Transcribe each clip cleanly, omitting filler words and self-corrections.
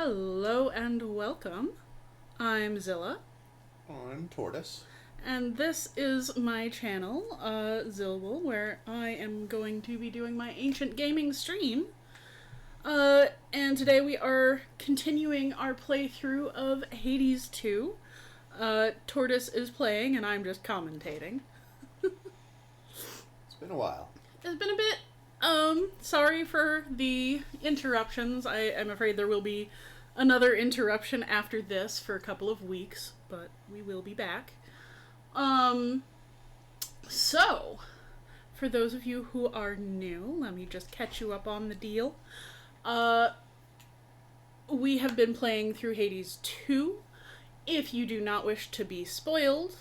Hello and welcome. I'm Zilla, I'm Tortoise. and this is my channel, Zilwell, where I am going to be doing my ancient gaming stream. And today we are continuing our playthrough of Hades 2. Tortoise is playing, and I'm just commentating. It's been a while. It's been a bit. Sorry for the interruptions. I'm afraid there will be another interruption after this for a couple of weeks, but we will be back. So, for those of you who are new, let me just catch you up on the deal. We have been playing through Hades 2. If you do not wish to be spoiled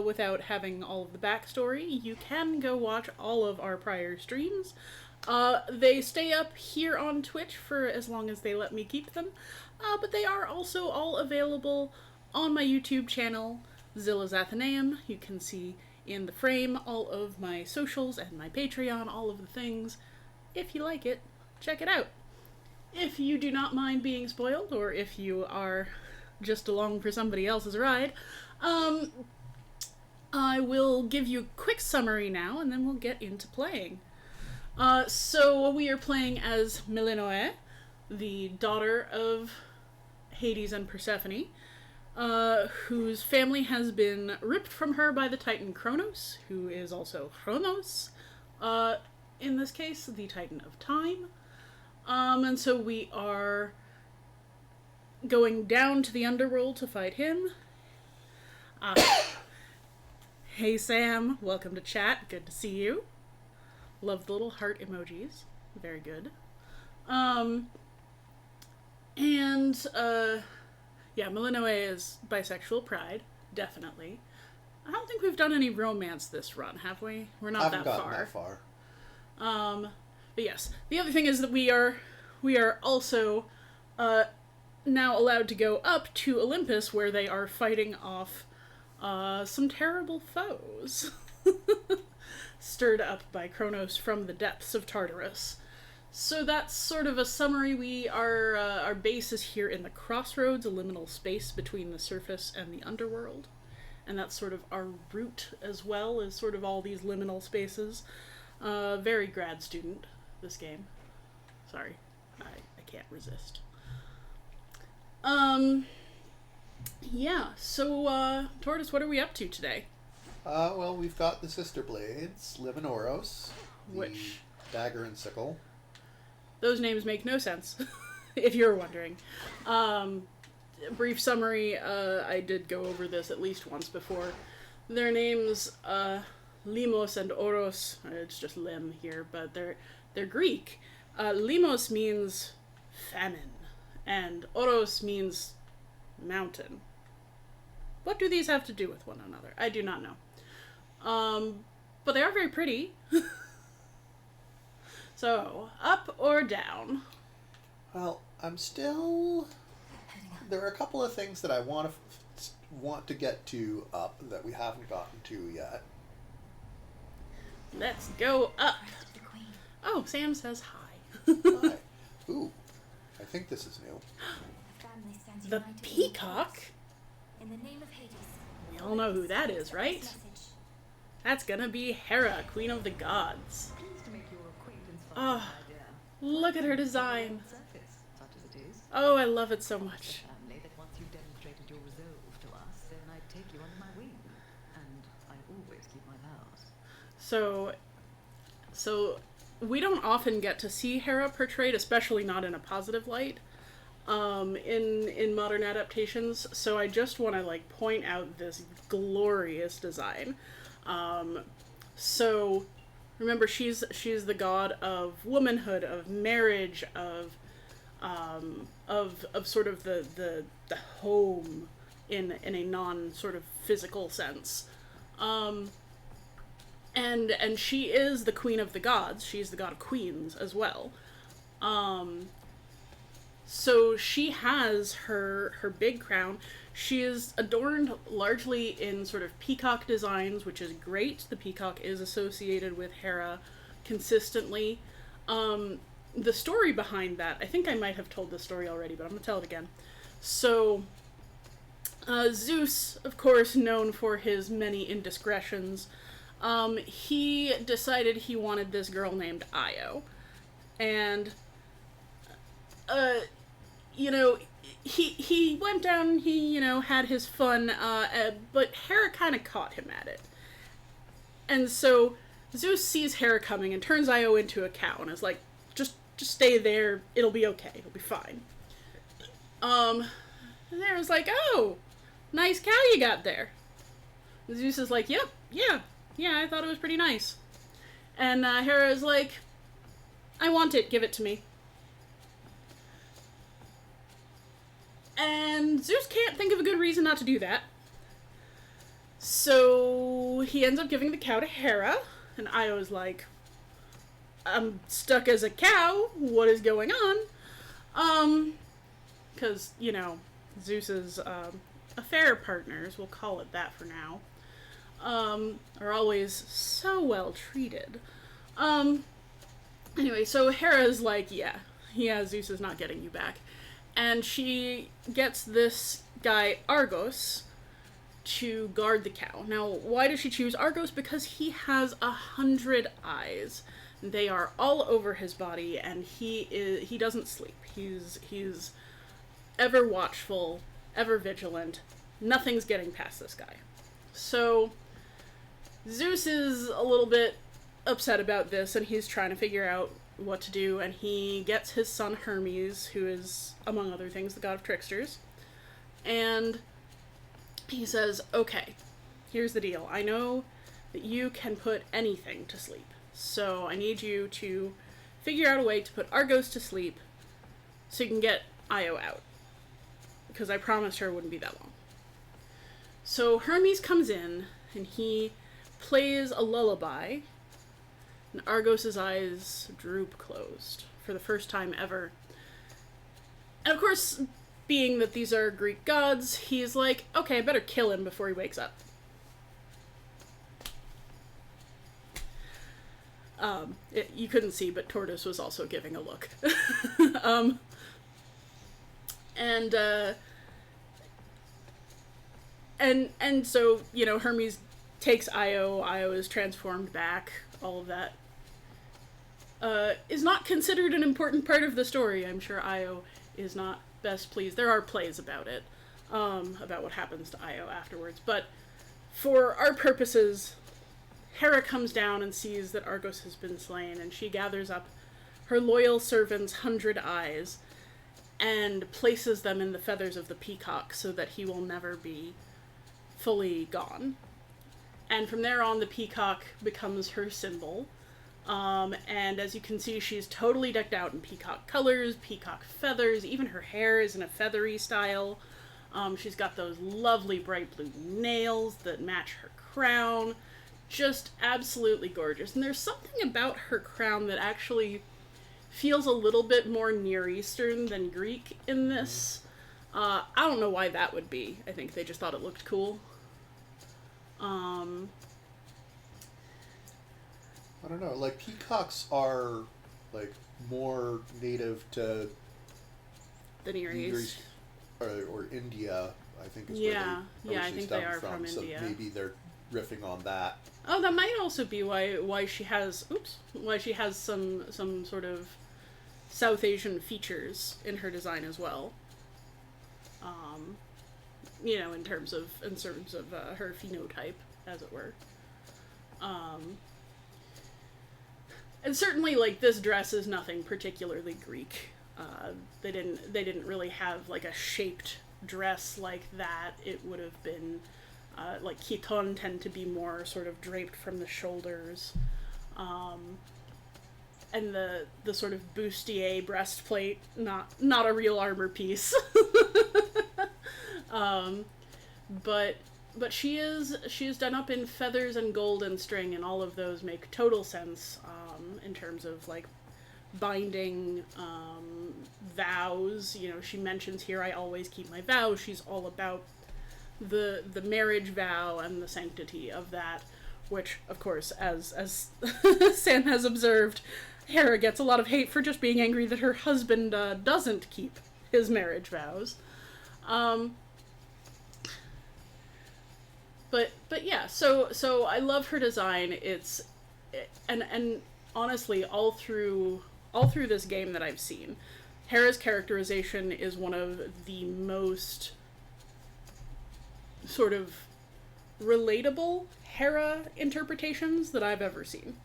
without having all of the backstory, you can go watch all of our prior streams. They stay up here on Twitch for as long as they let me keep them, but they are also all available on my YouTube channel, Zilla's Athenaeum. You can see in the frame all of my socials and my Patreon, all of the things. If you like it, check it out. If you do not mind being spoiled, or if you are just along for somebody else's ride, I will give you a quick summary now, and then we'll get into playing. So we are playing as Melinoe, the daughter of Hades and Persephone, whose family has been ripped from her by the Titan Kronos, who is also Chronos, in this case, the Titan of Time. And so we are going down to the underworld to fight him. Hey Sam, welcome to chat. Good to see you. Love the little heart emojis. Very good. Yeah, Melinoe is bisexual pride, definitely. I don't think we've done any romance this run, have we? We're not that far. That far. But yes, the other thing is that we are also now allowed to go up to Olympus, where they are fighting off some terrible foes. Stirred up by Kronos from the depths of Tartarus. So that's sort of a summary. Our base is here in the crossroads, a liminal space between the surface and the underworld. And that's sort of our route as well, is sort of all these liminal spaces. Very grad student, this game. Sorry, I can't resist. Yeah, so, Tortoise, what are we up to today? Well, we've got the sister blades, Liminoros, Which? Dagger and Sickle. Those names make no sense, if you're wondering. Brief summary, I did go over this at least once before. Their names, Limos and Oros, it's just Lim here, but they're Greek. Limos means famine, and Oros means mountain. What do these have to do with one another? I do not know. But they are very pretty. So, up or down? Well, there are a couple of things that I want to get to up that we haven't gotten to yet. Let's go up. Oh, Sam says hi. Hi. Ooh, I think this is new. The peacock? In the name of Hades. We all know who that is, right? That's gonna be Hera, Queen of the Gods. Oh, look at her design. Oh, I love it so much. So we don't often get to see Hera portrayed, especially not in a positive light, in modern adaptations. So I just want to point out this glorious design. So remember, she's the god of womanhood, of marriage, of sort of the home in a non sort of physical sense. And she is the queen of the gods. She's the god of queens as well. So she has her big crown. She is adorned largely in sort of peacock designs, which is great. The peacock is associated with Hera consistently. the story behind that, I think I might have told this story already, but I'm going to tell it again. So, Zeus, of course, known for his many indiscretions, he decided he wanted this girl named Io. And, you know, he went down, he, you know, had his fun, but Hera kind of caught him at it. And so Zeus sees Hera coming and turns Io into a cow and is like, just stay there, it'll be okay, it'll be fine. And Hera's like, oh, nice cow you got there. And Zeus is like, yep, yeah, I thought it was pretty nice. And Hera's like, I want it, give it to me. And Zeus can't think of a good reason not to do that. So he ends up giving the cow to Hera, and Io's like, I'm stuck as a cow, what is going on? Because, you know, Zeus's affair partners, we'll call it that for now, are always so well treated. Anyway, so Hera's like, yeah, Zeus is not getting you back. And she gets this guy, Argos, to guard the cow. Now, why does she choose Argos? Because he has 100 eyes. They are all over his body, and he doesn't sleep. He's ever watchful, ever vigilant. Nothing's getting past this guy. So, Zeus is a little bit upset about this, and he's trying to figure out what to do, and he gets his son Hermes, who is, among other things, the god of tricksters, and he says, okay, here's the deal. I know that you can put anything to sleep, so I need you to figure out a way to put Argos to sleep so you can get Io out, because I promised her it wouldn't be that long. So Hermes comes in, and he plays a lullaby, and Argos's eyes droop closed for the first time ever. And of course, being that these are Greek gods, he's like, okay, I better kill him before he wakes up. You couldn't see, but Tortoise was also giving a look. And so, you know, Hermes takes Io is transformed back, all of that. Is not considered an important part of the story. I'm sure Io is not best pleased. There are plays about it, about what happens to Io afterwards. But for our purposes, Hera comes down and sees that Argos has been slain, and she gathers up her loyal servant's 100 eyes and places them in the feathers of the peacock so that he will never be fully gone. And from there on, the peacock becomes her symbol. And as you can see, she's totally decked out in peacock colors, peacock feathers, even her hair is in a feathery style. She's got those lovely bright blue nails that match her crown. Just absolutely gorgeous. And there's something about her crown that actually feels a little bit more Near Eastern than Greek in this. I don't know why that would be. I think they just thought it looked cool. I don't know, like, peacocks are, like, more native to The Near East. Or India, I think is Yeah, where they I think they are from so India. maybe they're riffing on that. Oh, that might also be why she has some sort of South Asian features in her design as well. You know, in terms of her phenotype, as it were. And certainly, like, this dress is nothing particularly Greek. They didn't really have, like, a shaped dress like that. It would have been, like, chiton tend to be more sort of draped from the shoulders. And the sort of bustier breastplate, not a real armor piece. But she is done up in feathers and gold and string, and all of those make total sense in terms of, like, binding vows. You know, she mentions here, I always keep my vows. She's all about the marriage vow and the sanctity of that, which, of course, as Sam has observed, Hera gets a lot of hate for just being angry that her husband doesn't keep his marriage vows. But yeah, so I love her design. And honestly, all through this game that I've seen, Hera's characterization is one of the most sort of relatable Hera interpretations that I've ever seen.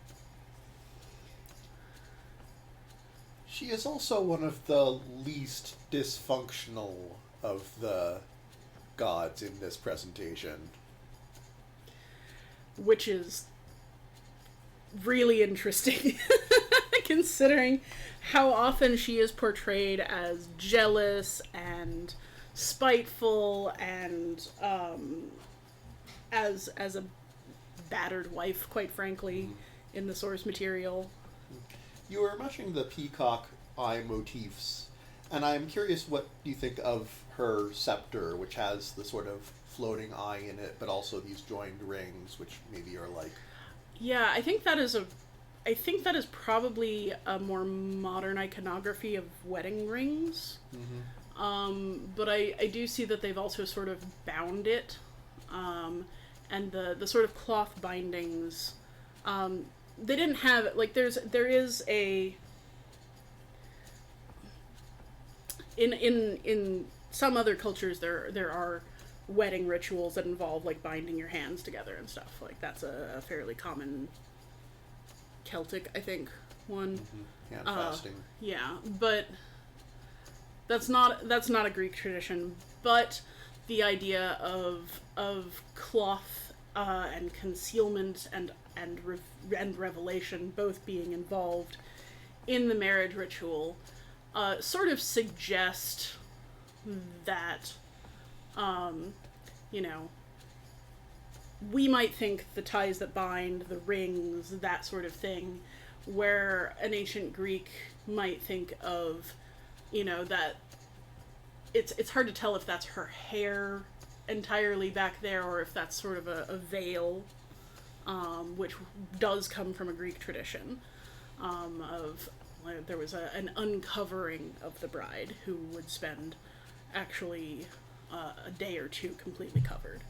She is also one of the least dysfunctional of the gods in this presentation. Which is really interesting, considering how often she is portrayed as jealous and spiteful and as a battered wife, quite frankly, in the source material. You were mentioning the peacock eye motifs, and I'm curious what you think of her scepter, which has the sort of floating eye in it, but also these joined rings, which maybe are like... Yeah, I think that is probably a more modern iconography of wedding rings. But I do see that they've also sort of bound it, and the sort of cloth bindings. They didn't have, like, there is a... In some other cultures, there are wedding rituals that involve, like, binding your hands together and stuff. Like, that's a fairly common Celtic, I think, one. Hand fasting. Yeah, but that's not a Greek tradition. But the idea of cloth and concealment and revelation both being involved in the marriage ritual sort of suggest that, we might think the ties that bind, the rings, that sort of thing, where an ancient Greek might think of, that it's hard to tell if that's her hair entirely back there or if that's sort of a veil, which does come from a Greek tradition, there was an uncovering of the bride who would spend actually a day or two completely covered.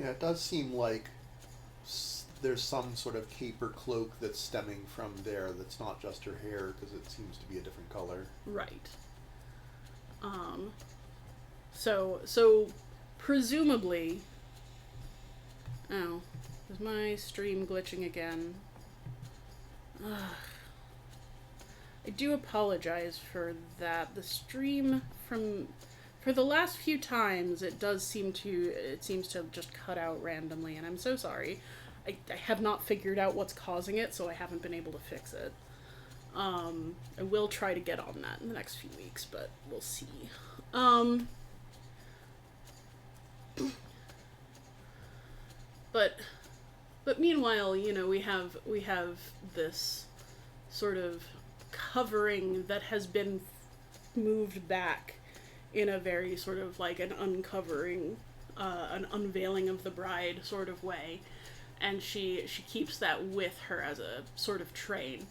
Yeah, it does seem like there's some sort of cape or cloak that's stemming from there that's not just her hair, because it seems to be a different color. Right. So presumably... Oh, is my stream glitching again? Ugh. I do apologize for that. The stream for the last few times, it seems to have just cut out randomly, and I'm so sorry. I have not figured out what's causing it, so I haven't been able to fix it. I will try to get on that in the next few weeks, but we'll see. But meanwhile, we have this sort of covering that has been moved back in a very sort of like an uncovering, an unveiling of the bride sort of way, and she keeps that with her as a sort of train.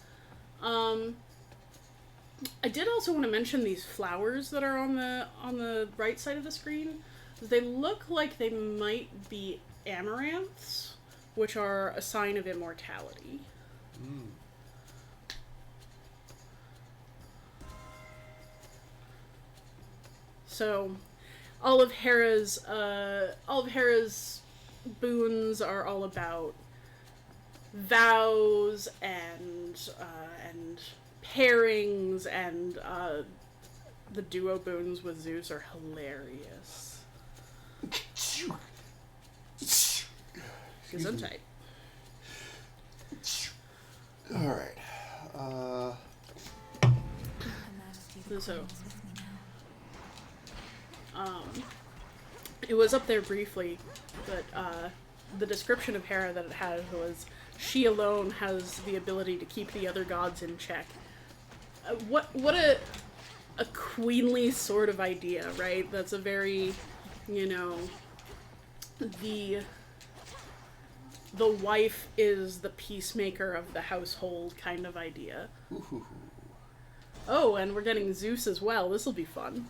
I did also want to mention these flowers that are on the right side of the screen. They look like they might be amaranths, which are a sign of immortality. So, all of Hera's boons are all about vows and pairings, and the duo boons with Zeus are hilarious. Gesundheit. All right. So, it was up there briefly, but the description of Hera that it had was, she alone has the ability to keep the other gods in check. What a queenly sort of idea, right? That's a very, the wife is the peacemaker of the household kind of idea. Ooh. Oh, and we're getting Zeus as well. This will be fun.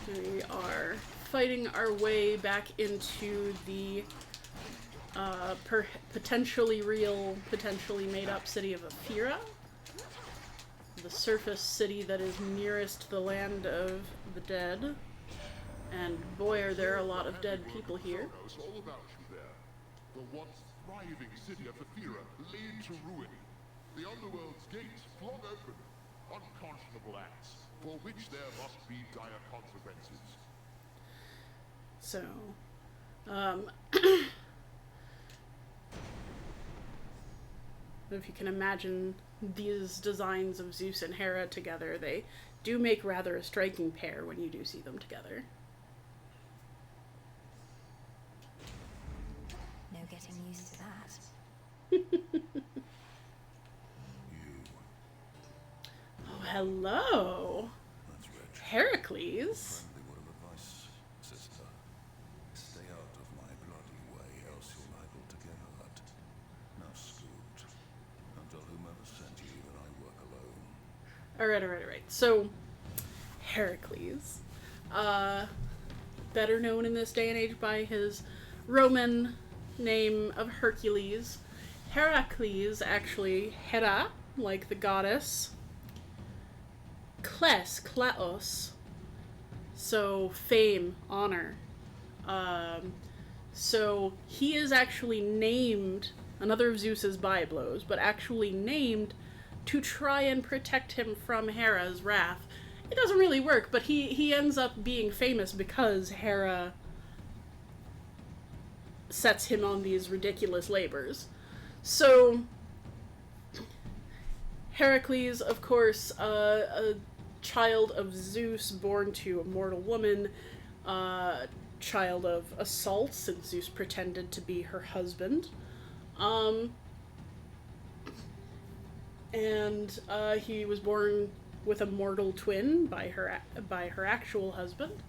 We are fighting our way back into the potentially real, potentially made-up city of Aphira. The surface city that is nearest the land of the dead. And boy, are there a lot of dead people here. All about you there. The once thriving city of Aphira laid to ruin. The underworld's gates flung open. Unconscionable acts, for which there must be dire consequences. So, if you can imagine these designs of Zeus and Hera together, they do make rather a striking pair when you do see them together. No getting used to that. Oh, hello, That's rich. Heracles. Friendly word of advice, sister. Stay out of my bloody way, else you're liable to get hurt. Now scoot. And tell whomever sent you that I work alone. Alright. So, Heracles, better known in this day and age by his Roman name of Hercules. Heracles, actually, Hera, like the goddess. Klaos, so fame, honor. So he is actually named, another of Zeus's byblows, but actually named to try and protect him from Hera's wrath. It doesn't really work, but he ends up being famous because Hera sets him on these ridiculous labors. So, Heracles, of course, a child of Zeus, born to a mortal woman, child of assault, since Zeus pretended to be her husband. And he was born with a mortal twin by her actual husband.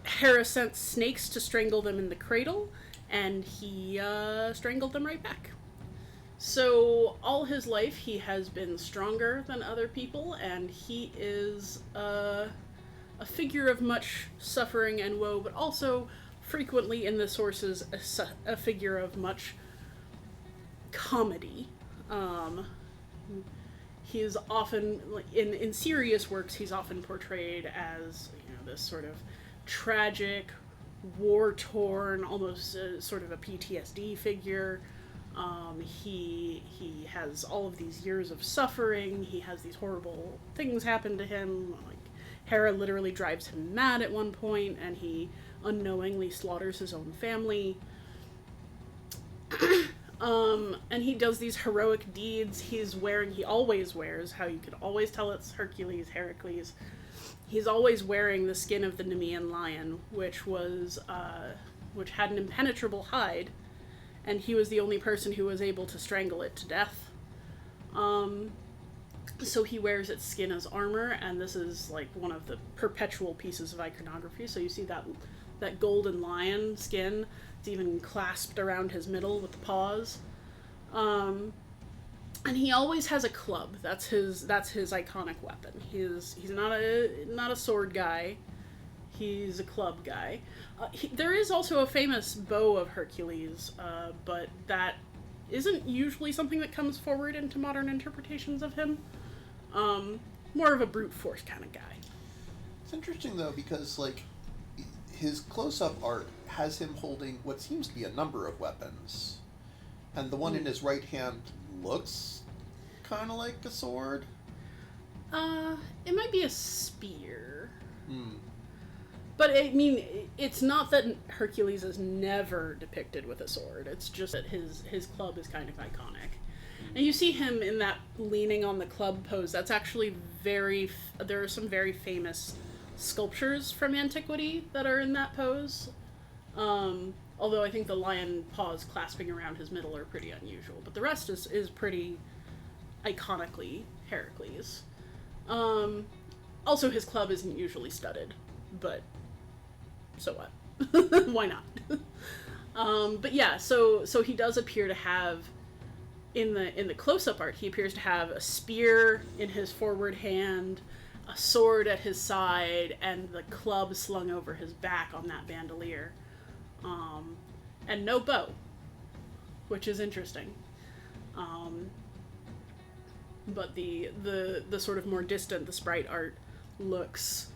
Hera sent snakes to strangle them in the cradle, and he strangled them right back. So all his life he has been stronger than other people, and he is a figure of much suffering and woe, but also frequently in the sources a figure of much comedy. He is often, in serious works, he's often portrayed as, this sort of tragic, war-torn, almost sort of a PTSD figure. He has all of these years of suffering. He has these horrible things happen to him. Like, Hera literally drives him mad at one point, and he unknowingly slaughters his own family. And he does these heroic deeds. He always wears, how you could always tell it's Heracles. He's always wearing the skin of the Nemean lion, which had an impenetrable hide, and he was the only person who was able to strangle it to death. So he wears its skin as armor, and this is like one of the perpetual pieces of iconography. So you see that golden lion skin. It's even clasped around his middle with the paws. And he always has a club. That's his iconic weapon. He's not a sword guy. He's a club guy. There is also a famous bow of Hercules, but that isn't usually something that comes forward into modern interpretations of him. More of a brute force kind of guy. It's interesting though, because his close-up art has him holding what seems to be a number of weapons, and the one in his right hand looks kind of like a sword. It might be a spear. But I mean, it's not that Hercules is never depicted with a sword. It's just that his club is kind of iconic. And you see him in that leaning on the club pose. That's actually there are some very famous sculptures from antiquity that are in that pose. Although I think the lion paws clasping around his middle are pretty unusual. But the rest is pretty iconically Heracles. Also, his club isn't usually studded. but so what? Why not? But yeah, so he does appear to have, in the close-up art, he appears to have a spear in his forward hand, a sword at his side, and the club slung over his back on that bandolier. And no bow, which is interesting. But the sort of more distant, the sprite art looks,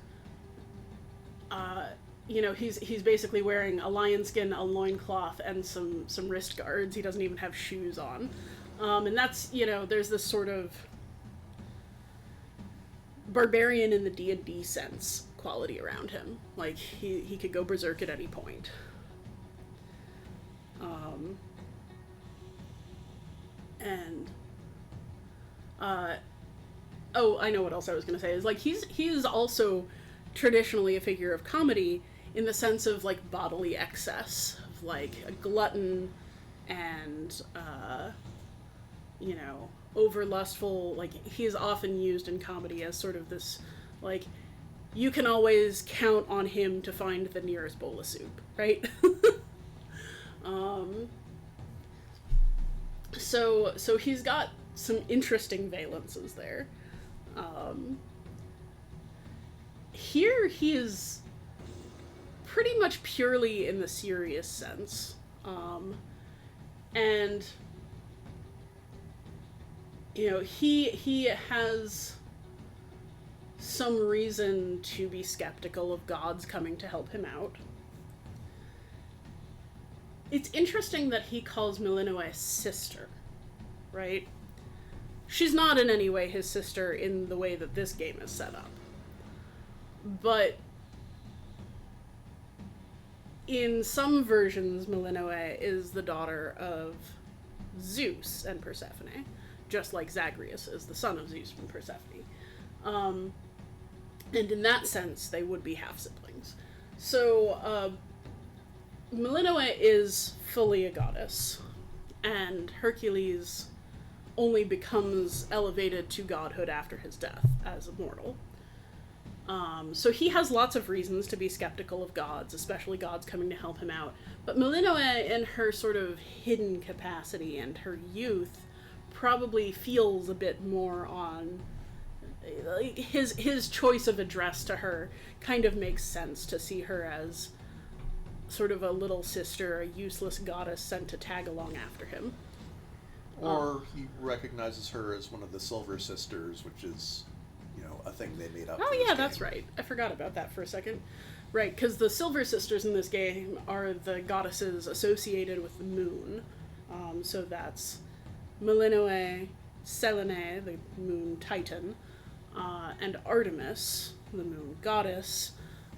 he's basically wearing a lion skin, a loincloth, and some wrist guards. He doesn't even have shoes on. And that's, there's this sort of barbarian in the D&D sense quality around him. Like, he could go berserk at any point. I know what else I was going to say, is like he is also traditionally a figure of comedy in the sense of like bodily excess, of like a glutton and over lustful. Like, he is often used in comedy as sort of this, like, you can always count on him to find the nearest bowl of soup, right? So he's got some interesting valences there. Here he is pretty much purely in the serious sense. And he has some reason to be skeptical of gods coming to help him out. It's interesting that he calls Melinoe sister, right? She's not in any way his sister in the way that this game is set up. But in some versions, Melinoe is the daughter of Zeus and Persephone, just like Zagreus is the son of Zeus and Persephone. And in that sense, they would be half-siblings. So, Melinoe is fully a goddess, and Hercules only becomes elevated to godhood after his death as a mortal. So he has lots of reasons to be skeptical of gods, especially gods coming to help him out. But Melinoe, in her sort of hidden capacity and her youth, probably feels a bit more on... like, his choice of address to her kind of makes sense, to see her as sort of a little sister, a useless goddess sent to tag along after him. Or he recognizes her as one of the Silver Sisters, which is, a thing they made up. Oh, yeah, that's right. I forgot about that for a second. Right, because the Silver Sisters in this game are the goddesses associated with the moon. So that's Melinoe, Selene, the moon titan, and Artemis, the moon goddess.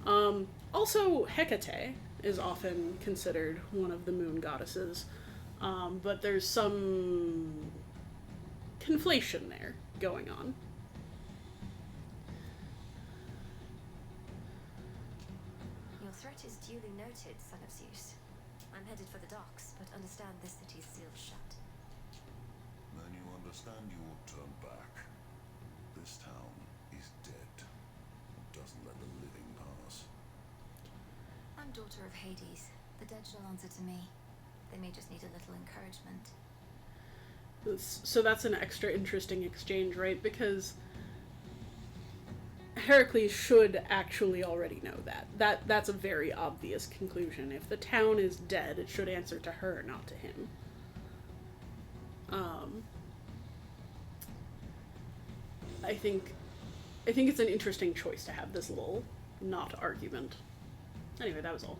Also, Hecate is often considered one of the moon goddesses. But there's some conflation there going on. Your threat is duly noted, son of Zeus. I'm headed for the docks, but understand this city's sealed shut. Then you understand you will turn back. This town is dead. It doesn't let the living pass. I'm daughter of Hades. The dead shall answer to me. They may just need a little encouragement. So that's an extra interesting exchange, right? Because Heracles should actually already know that. That's a very obvious conclusion. If the town is dead, it should answer to her, not to him. I think it's an interesting choice to have this little not argument. Anyway, that was all.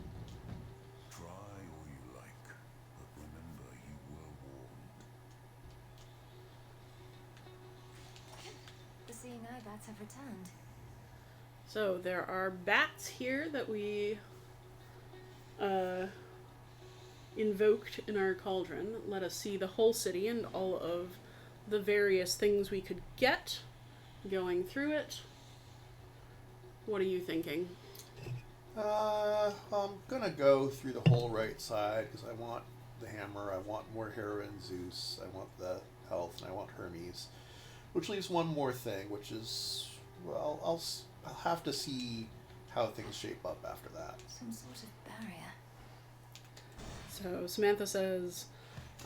Try all you like, but remember you were warned. The seeing eye bats have returned. So there are bats here that we invoked in our cauldron. Let us see the whole city and all of the various things we could get going through it. What are you thinking? I'm gonna go through the whole right side because I want the hammer, I want more heroine Zeus, I want the health, and I want Hermes. Which leaves one more thing, which is, well, I'll have to see how things shape up after that. Some sort of barrier. So Samantha says,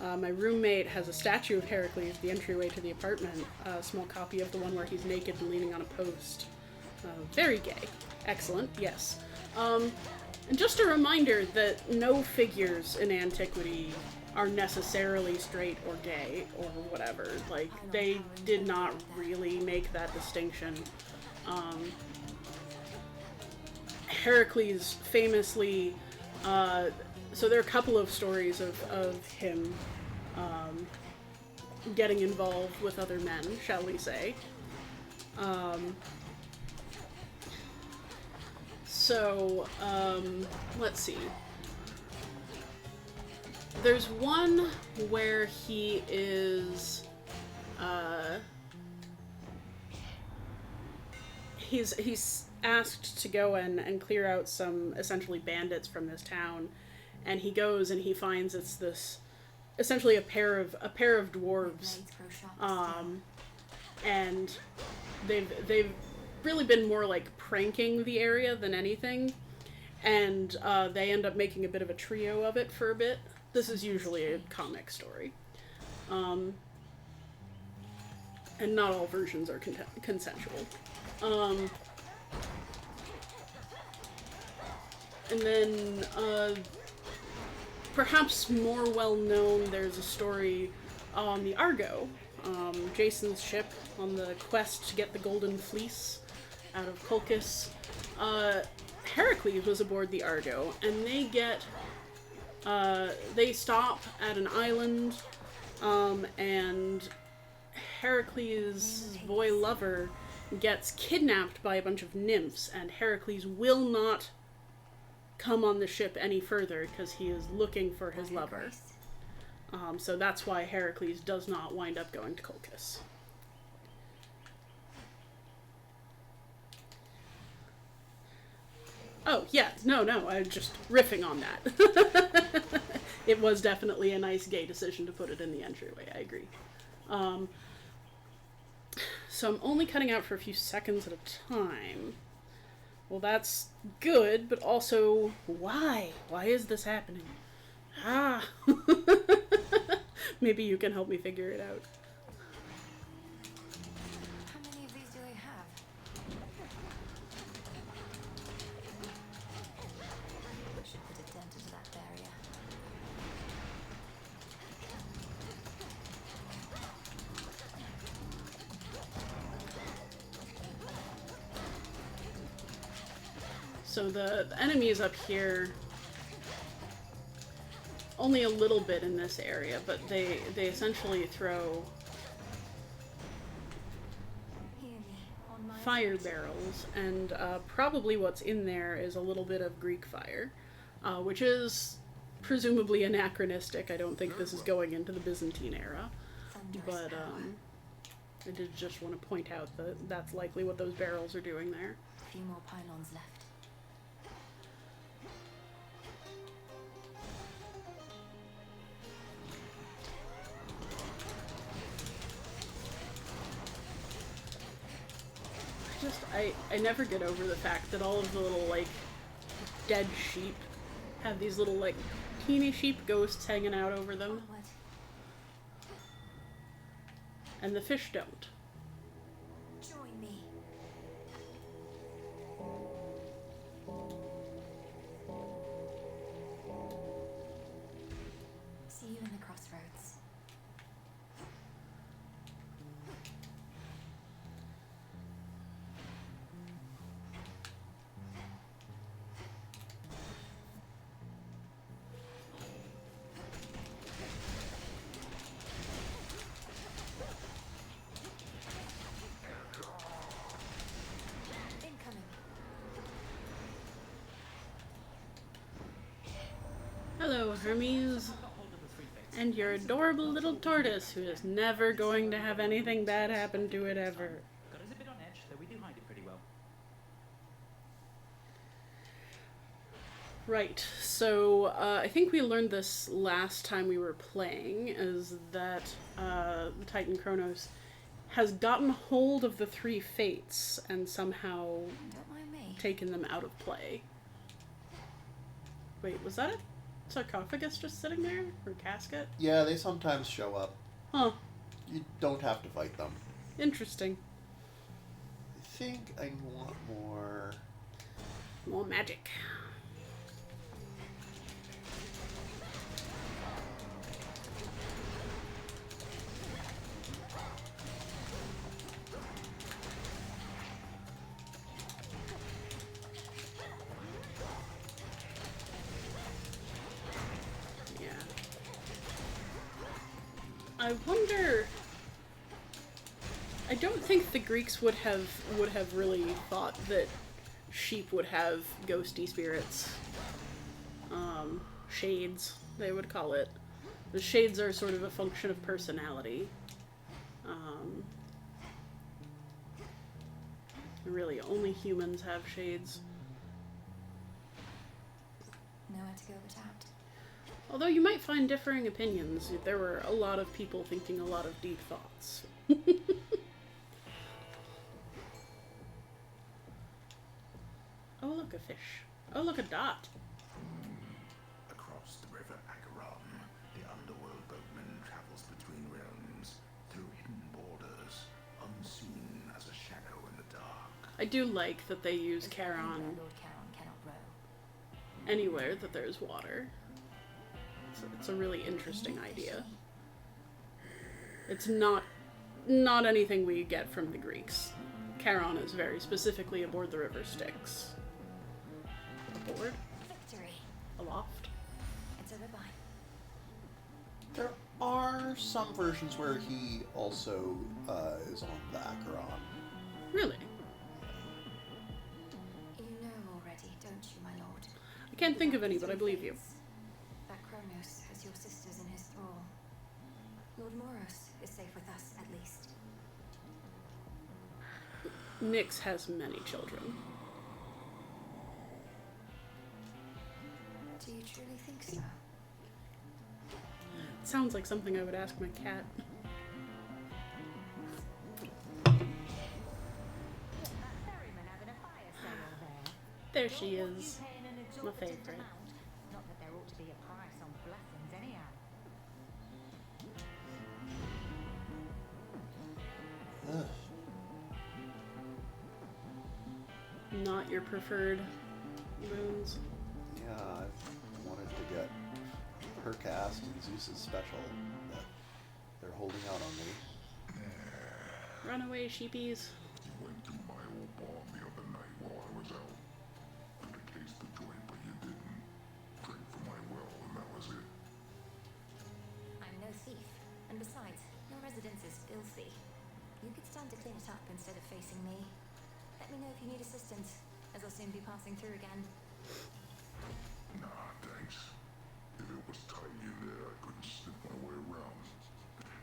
my roommate has a statue of Heracles, the entryway to the apartment, a small copy of the one where he's naked and leaning on a post. Very gay. Excellent, yes. And just a reminder that no figures in antiquity are necessarily straight or gay or whatever. Like, they did not really make that distinction. Heracles famously, so there are a couple of stories of him getting involved with other men, shall we say. Let's see. There's one where he is, he's asked to go and clear out some essentially bandits from this town, and he goes and he finds it's this essentially a pair of dwarves, and they've really been more like pranking the area than anything, and they end up making a bit of a trio of it for a bit. This is usually a comic story, and not all versions are consensual. And then, perhaps more well known, there's a story on the Argo, Jason's ship on the quest to get the Golden Fleece out of Colchis. Heracles was aboard the Argo, and they stop at an island, and Heracles' boy lover gets kidnapped by a bunch of nymphs, and Heracles will not come on the ship any further because he is looking for his lover. So that's why Heracles does not wind up going to Colchis. Oh, yeah, no, I'm just riffing on that. It was definitely a nice gay decision to put it in the entryway, I agree. So I'm only cutting out for a few seconds at a time. Well, that's good, but also, why? Why is this happening? Maybe you can help me figure it out. How many of these do they have? I should put a dent into that barrier. So the enemies up here, only a little bit in this area, but they essentially throw fire barrels, and probably what's in there is a little bit of Greek fire, which is presumably anachronistic. I don't think this is going into the Byzantine era, but I did just want to point out that that's likely what those barrels are doing there. A few more pylons left. I never get over the fact that all of the little, like, dead sheep have these little, like, teeny sheep ghosts hanging out over them. What? And the fish don't. Join me. See you in the crossroads. Incoming. Hello, Hermes. And your adorable little tortoise who is never going to have anything bad happen to it ever. Got us a bit on edge, though we do hide it pretty well. Right, so I think we learned this last time we were playing, is that the Titan Kronos has gotten hold of the three fates and somehow Don't mind me. taken them out of play. Wait, was that a sarcophagus just sitting there? Or casket? Yeah, they sometimes show up. Huh. You don't have to fight them. Interesting. I think I want more... More magic. I wonder. I don't think the Greeks would have really thought that sheep would have ghosty spirits. Shades, they would call it. The shades are sort of a function of personality. Really, only humans have shades. Nowhere to go but out. Although you might find differing opinions. There were a lot of people thinking a lot of deep thoughts. Oh, look, a fish. Oh, look, a dot. Across the river Agaron, the underworld boatman travels between realms, through hidden borders, unseen as a shadow in the dark. I do like that they use Is there Charon anywhere Lord Charon cannot row? anywhere that there's water. It's a really interesting idea. It's not anything we get from the Greeks. Charon is very specifically aboard the river Styx. Aboard? Victory. Aloft? It's a ribeye. There are some versions where he also is on the Acheron. Really? You know already, don't you, my lord? I can't think of any, but I believe you. That Kronos has your sisters in his thrall. Lord Moros is safe with us, at least. Nyx has many children. Do you truly think so? Sounds like something I would ask my cat. There she is. My favorite. Not that there ought to be a price on blessings anyhow. Not your preferred runes. Yeah, I wanted to get her cast and Zeus's special, but they're holding out on me. Run away, sheepies. You went through my old barn the other night while I was out. Could have tasted the joint, but you didn't. Drink from my well, and that was it. I'm no thief. And besides, your residence is filthy. You could stand to clean it up instead of facing me. Let me know if you need assistance, as I'll soon be passing through again. Nah, thanks. If it was tight in there, I couldn't slip my way around.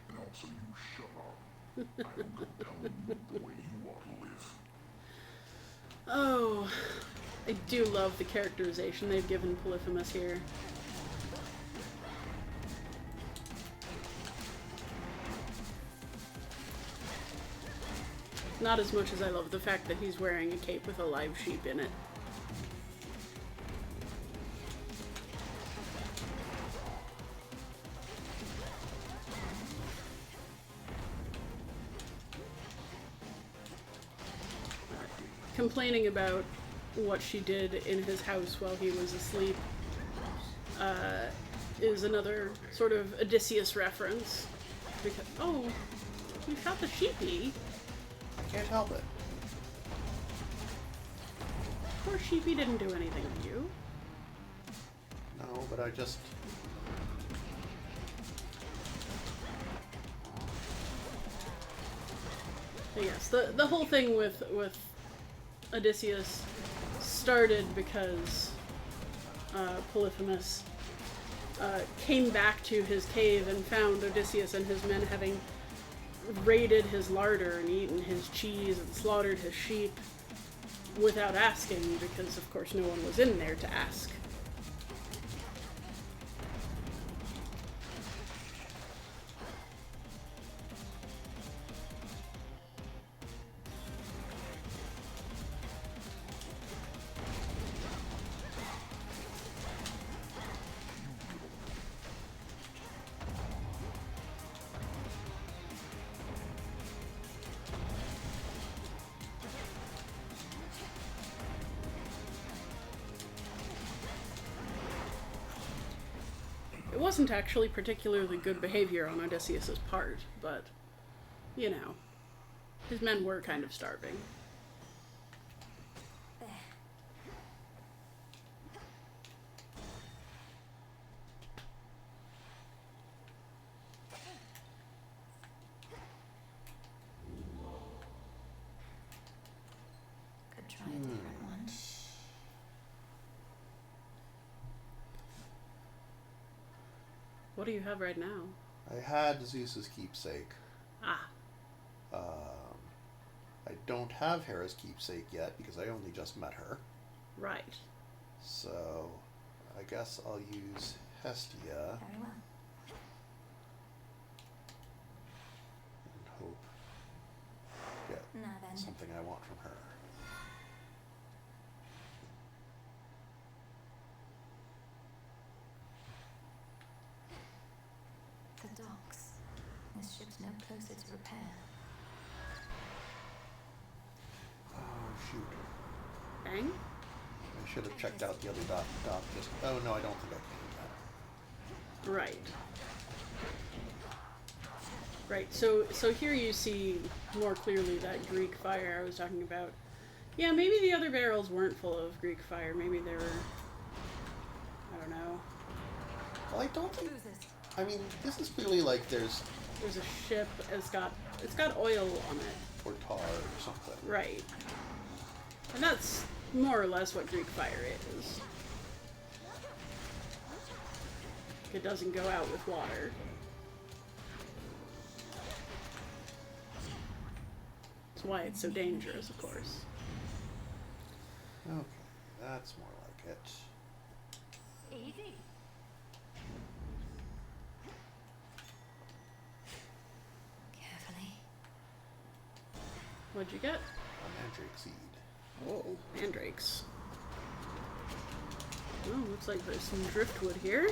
And also, you shut up. I don't go telling you the way you ought to live. Oh, I do love the characterization they've given Polyphemus here. Not as much as I love the fact that he's wearing a cape with a live sheep in it. Complaining about what she did in his house while he was asleep is another sort of Odysseus reference. Because, oh, you shot the sheepy. Can't help it. Poor sheepy didn't do anything to you. No, but I just... But yes, the whole thing with Odysseus started because Polyphemus came back to his cave and found Odysseus and his men having raided his larder and eaten his cheese and slaughtered his sheep without asking, because of course no one was in there to ask. wasn't actually particularly good behavior on Odysseus's part, but, you know, his men were kind of starving. There. Could try a different one. What do you have right now? I had Zeus's keepsake. Ah, I don't have Hera's keepsake yet because I only just met her. right. So I guess I'll use Hestia Very well. and hope get Now then. something I want from her. The docks. This ship's no closer to repair. Oh shoot. Bang? I should have checked out the other dock just... Oh no, I don't think I can. Right. Right, so here you see more clearly that Greek fire I was talking about. Yeah, maybe the other barrels weren't full of Greek fire. Maybe they were... I don't know. Well, I don't think... Who's this? I mean, this is clearly like there's... There's a ship, it's got oil on it. or tar or something. Right. And that's more or less what Greek fire is. It doesn't go out with water. That's why it's so dangerous, of course. Okay, that's more like it. Easy. Carefully. What'd you get? A mandrake seed. Oh, mandrakes. Oh, looks like there's some driftwood here.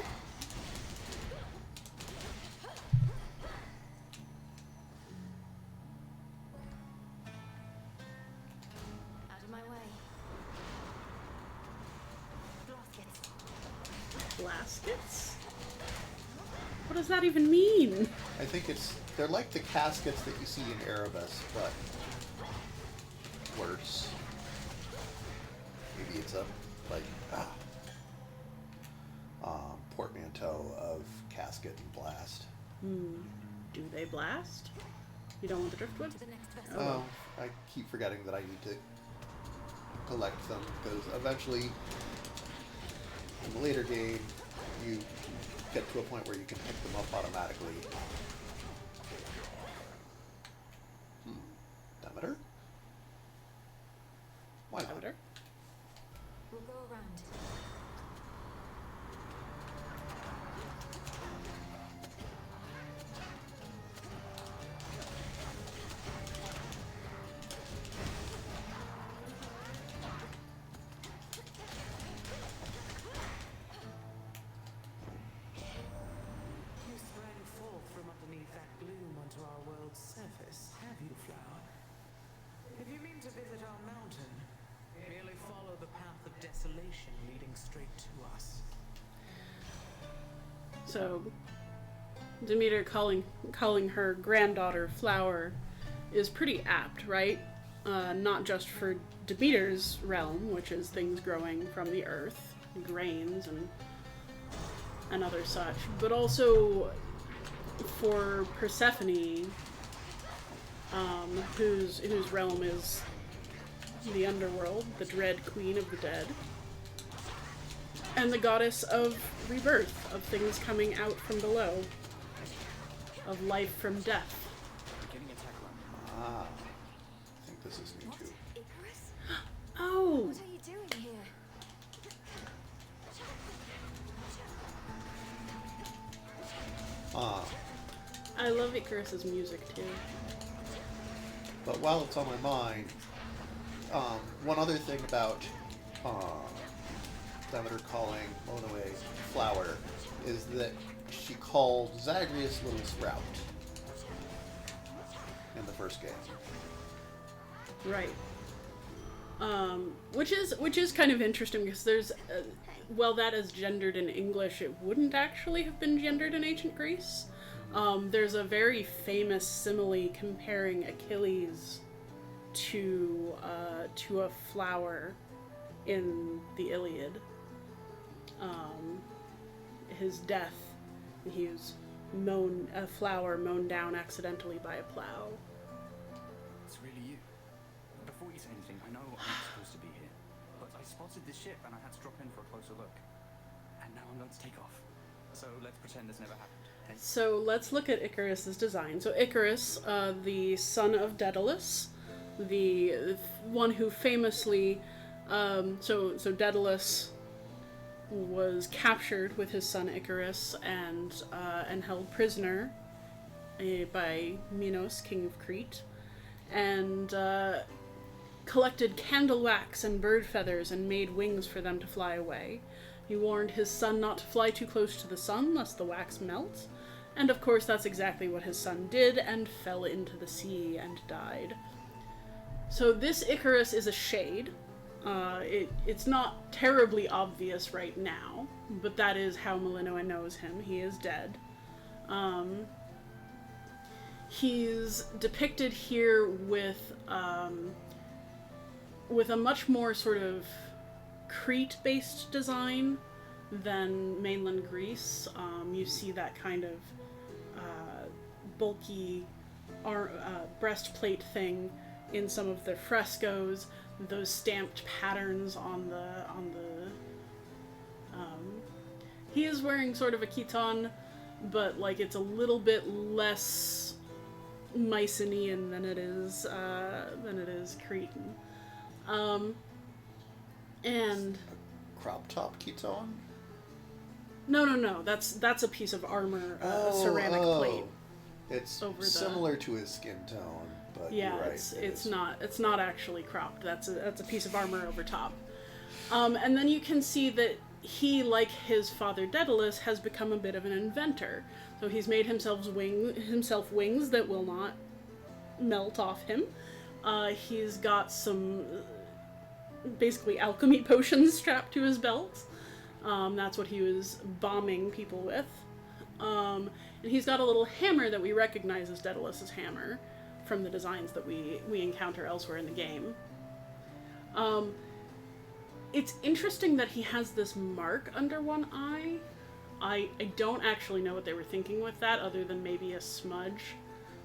Out of my way. Blaskets. Blaskets? What does that even mean? I think they're like the caskets that you see in Erebus, but worse. Maybe it's a portmanteau of casket and blast. Do they blast? You don't want the driftwood? To the next vessel. Oh, I keep forgetting that I need to collect them because eventually in the later game you get to a point where you can pick them up automatically. Demeter? Why not? Demeter? We'll go around. You sprang forth from underneath that gloom onto our world's surface, have you, Flower? If you mean to visit our mountain, merely follow the path of desolation leading straight to us. So, Demeter calling her granddaughter Flower is pretty apt, right? Not just for Demeter's realm, which is things growing from the earth, grains and other such, but also for Persephone, whose realm is the underworld, the dread queen of the dead, and the goddess of rebirth, of things coming out from below, of life from death. Beginning attack run. Ah, I think this is new What? too. Icarus? Oh! What are you doing here? Ah, I love Icarus's music too. but while it's on my mind, one other thing about Demeter calling Monoe Flower is that she called Zagreus Little Sprout in the first game. Right. Which is kind of interesting because there's, well, that is gendered in English, it wouldn't actually have been gendered in ancient Greece. There's a very famous simile comparing Achilles to a flower in the Iliad. His death, he was a flower mown down accidentally by a plow. It's really you. Before you say anything, I know I'm not supposed to be here, but I spotted this ship and I had to drop in for a closer look. And now I'm going to take off. So let's pretend this never happened. Hey? So let's look at Icarus's design. So Icarus, the son of Daedalus, the one who famously, so Daedalus was captured with his son Icarus and held prisoner by Minos, king of Crete, and collected candle wax and bird feathers and made wings for them to fly away. He warned his son not to fly too close to the sun lest the wax melt, and of course that's exactly what his son did and fell into the sea and died. So this Icarus is a shade. It's not terribly obvious right now, but that is how Malinois knows him. He is dead. He's depicted here with a much more sort of Crete-based design than mainland Greece. You see that kind of bulky breastplate thing in some of the frescoes. Those stamped patterns on the he is wearing sort of a chiton, but like it's a little bit less Mycenaean than it is Cretan. And Crop top chiton? No. That's a piece of armor, a ceramic plate. It's over similar to his skin tone, but yeah, you're right. it's not actually cropped. That's a piece of armor over top. And then you can see that he, like his father Daedalus, has become a bit of an inventor. So he's made himself wings that will not melt off him. He's got some basically alchemy potions strapped to his belt. That's what he was bombing people with. And he's got a little hammer that we recognize as Daedalus's hammer from the designs that we encounter elsewhere in the game. It's interesting that he has this mark under one eye. I don't actually know what they were thinking with that, other than maybe a smudge,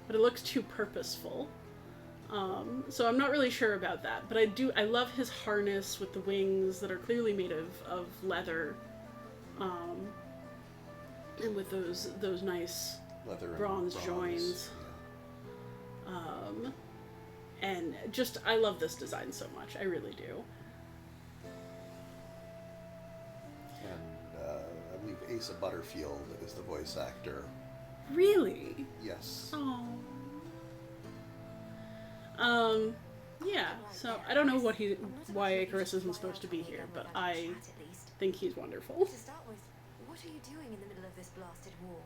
but it looks too purposeful. So I'm not really sure about that, but I love his harness with the wings that are clearly made of leather, and with those nice leather bronze joins. Yeah. And just, I love this design so much. I really do. And I believe Asa Butterfield is the voice actor. Really? Yes. Oh. Yeah, so I don't know why Icarus isn't supposed to be here, but I think he's wonderful. To start with, what are you doing in the middle of this blasted war?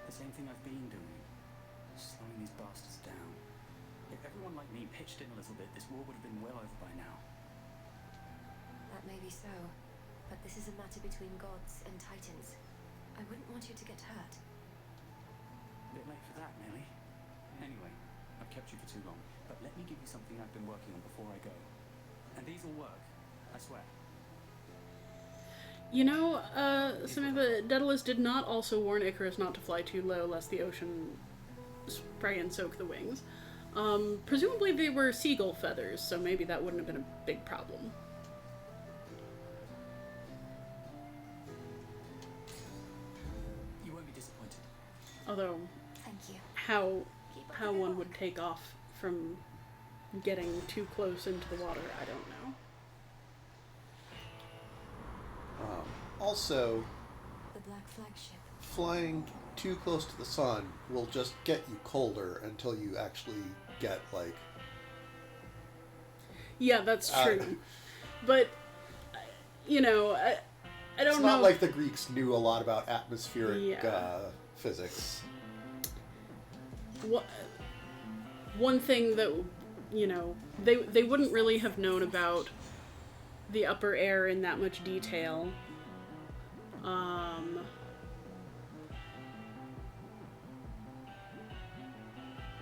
The same thing I've been doing. Slowing these bastards down. If everyone like me pitched in a little bit, this war would have been well over by now. That may be so, but this is a matter between gods and titans. I wouldn't want you to get hurt. A bit late for that, Nelly. Anyway, I've kept you for too long, but let me give you something I've been working on before I go. And these will work, I swear. You know, Samantha, Daedalus did not also warn Icarus not to fly too low lest the ocean spray and soak the wings. Presumably they were seagull feathers, so maybe that wouldn't have been a big problem. You won't be disappointed. Although, Thank you. how one would take off from getting too close into the water, I don't know. Also, The Black Flagship. flying too close to the sun will just get you colder until you actually get, like... Yeah, that's true. But, you know, I don't know. It's not like the Greeks knew a lot about atmospheric physics. One thing that you know, they wouldn't really have known about the upper air in that much detail.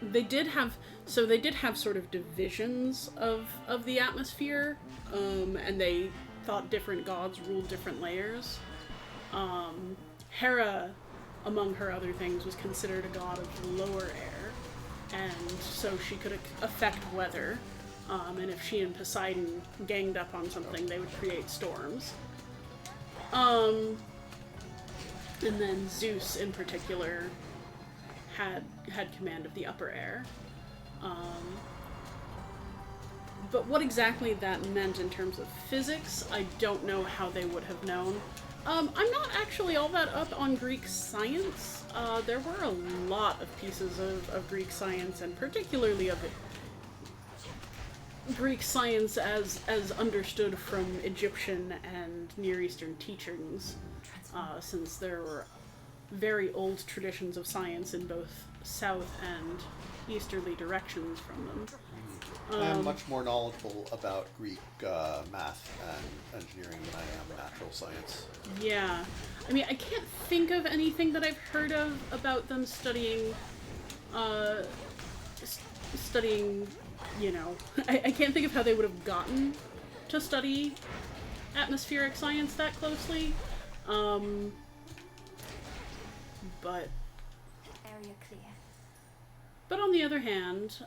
They did have sort of divisions of the atmosphere, and they thought different gods ruled different layers. Hera, among her other things, was considered a god of the lower air, and so she could affect weather. And if she and Poseidon ganged up on something, they would create storms. And then Zeus, in particular, had command of the upper air. But what exactly that meant in terms of physics, I don't know how they would have known. I'm not actually all that up on Greek science. There were a lot of pieces of Greek science, and particularly of Greek science as understood from Egyptian and Near Eastern teachings, since there were very old traditions of science in both south and easterly directions from them. I am much more knowledgeable about Greek math and engineering than I am natural science. Yeah. I mean, I can't think of anything that I've heard of about them studying, you know, I can't think of how they would have gotten to study atmospheric science that closely. But Area clear. But on the other hand,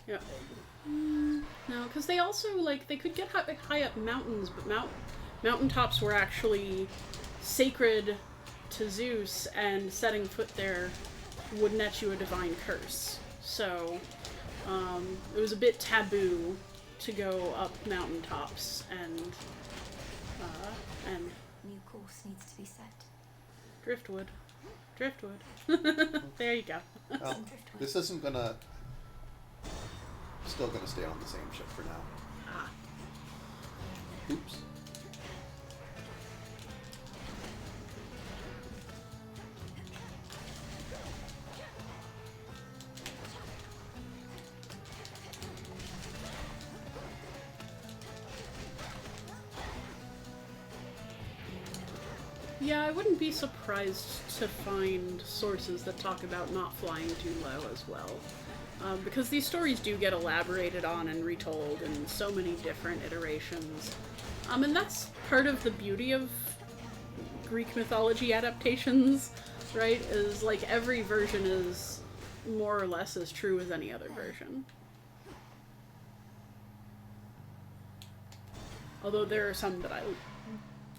yeah, no, because they also, like, they could get high up mountains, but mountaintops were actually sacred to Zeus, and setting foot there would net you a divine curse. So, it was a bit taboo to go up mountaintops, and New course needs to be set. driftwood. There you go. Well, this isn't gonna... Still gonna stay on the same ship for now. Ah. Oops. Yeah, I wouldn't be surprised to find sources that talk about not flying too low as well. Because these stories do get elaborated on and retold in so many different iterations. And that's part of the beauty of Greek mythology adaptations, right? Is like every version is more or less as true as any other version. Although there are some that I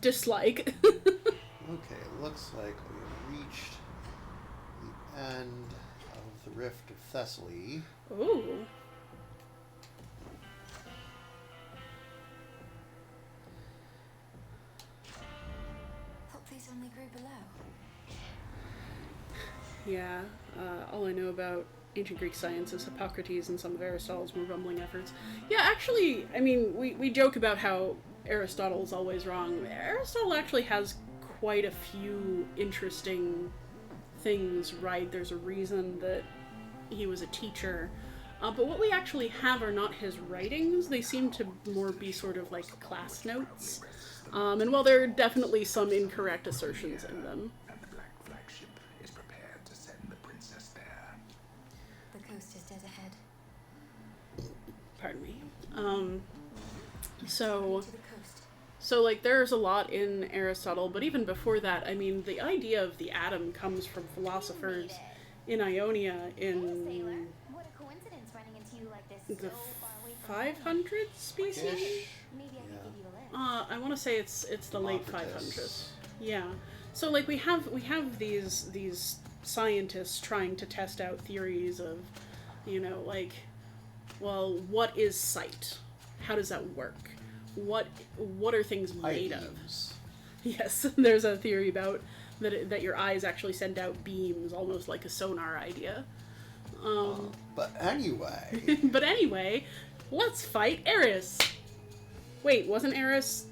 dislike. Okay, looks like we've reached the end of the Rift of Thessaly. Ooh. Thought these only grew below. Yeah, all I know about ancient Greek science is Hippocrates and some of Aristotle's more rumbling efforts. Yeah, actually, I mean, we joke about how Aristotle's always wrong. Aristotle actually has quite a few interesting things, right? There's a reason that he was a teacher. But what we actually have are not his writings. They seem to more be sort of like class notes. And while there are definitely some incorrect assertions in them. And the Black Flagship is prepared to send the princess there. The coast is dead ahead. Pardon me. So To the coast. So, like, there's a lot in Aristotle, but even before that, I mean, the idea of the atom comes from philosophers in Ionia in What a coincidence running into you like this the so far away from 500 species? Ish. Maybe I could Yeah. give you a lift. I want to say it's the late Democritus. 500s. Yeah. So, like, we have these scientists trying to test out theories of, you know, like, well, what is sight? How does that work? What are things made of? Beams. Yes, there's a theory about that your eyes actually send out beams, almost like a sonar idea. But anyway, But anyway, let's fight Eris. Wait, wasn't Eris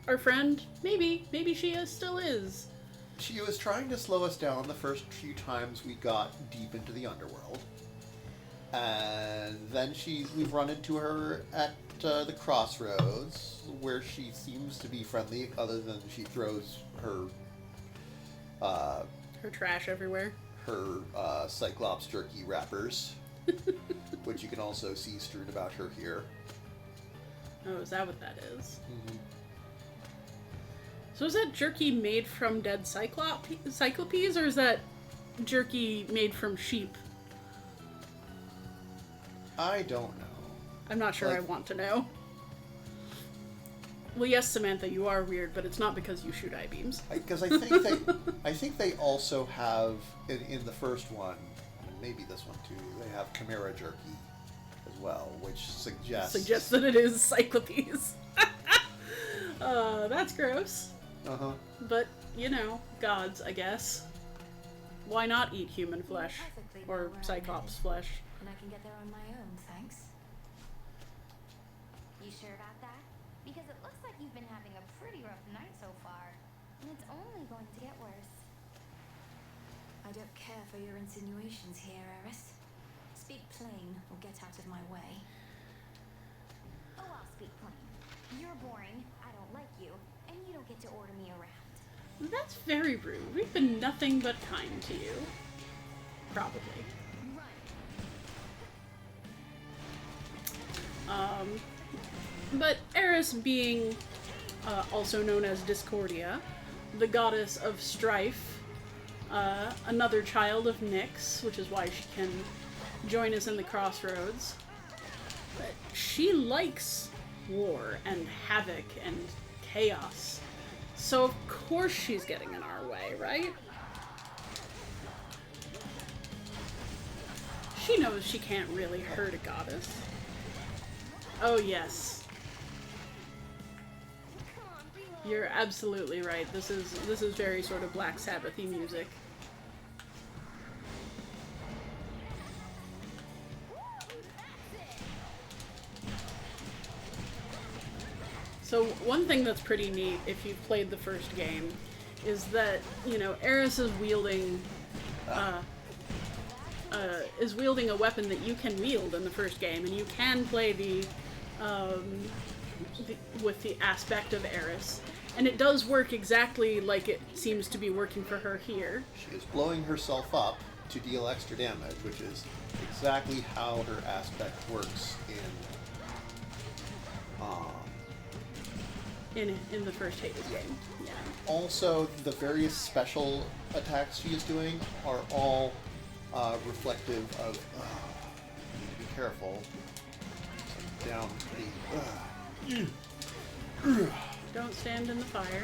our friend? Maybe she still is. she was trying to slow us down the first few times we got deep into the underworld. And then we've run into her at the crossroads, where she seems to be friendly, other than she throws her her trash everywhere. Her Cyclops jerky wrappers, which you can also see strewn about her here. Oh, is that what that is? Mm-hmm. So is that jerky made from dead cyclopes, or is that jerky made from sheep? I don't know. I'm not sure I want to know. Well, yes, Samantha, you are weird, but it's not because you shoot I-beams. Because I think they also have in the first one, and maybe this one too. They have Chimera jerky as well, which suggests that it is cyclopes. That's gross. Uh-huh. But you know, gods, I guess. Why not eat human flesh or Cyclops flesh? And I can get there on my own, thanks. You sure about that? Because it looks like you've been having a pretty rough night so far, and it's only going to get worse. I don't care for your insinuations here, Eris. Speak plain, or get out of my way. Oh, I'll speak plain. You're boring, I don't like you, and you don't get to order me around. That's very rude. We've been nothing but kind to you. Probably. But Eris, being also known as Discordia, the goddess of strife, another child of Nyx, which is why she can join us in the crossroads, but she likes war and havoc and chaos. So of course she's getting in our way, right? She knows she can't really hurt a goddess. Oh yes. You're absolutely right. This is very sort of Black Sabbath-y music. So one thing that's pretty neat, if you've played the first game, is that, you know, Eris is wielding a weapon that you can wield in the first game, and you can play with the aspect of Eris, and it does work exactly like it seems to be working for her here. She is blowing herself up to deal extra damage, which is exactly how her aspect works in the first Hades game. Yeah. Also, the various special attacks she is doing are all reflective of. You need to be careful. Down the. Don't stand in the fire.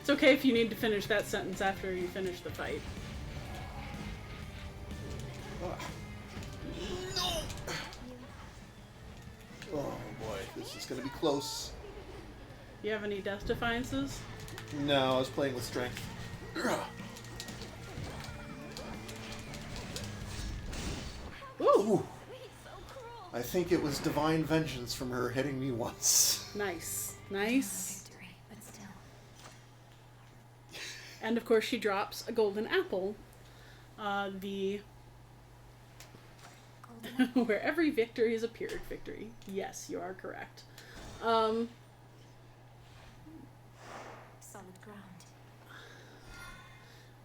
It's okay if you need to finish that sentence after you finish the fight. No! Oh boy, this is gonna be close. You have any death defiances? No, I was playing with strength. Ooh! I think it was divine vengeance from her hitting me once. Nice. Nice. Victory, but still. And of course she drops a golden apple. Where every victory is a Pyrrhic victory. Yes, you are correct. Solid ground.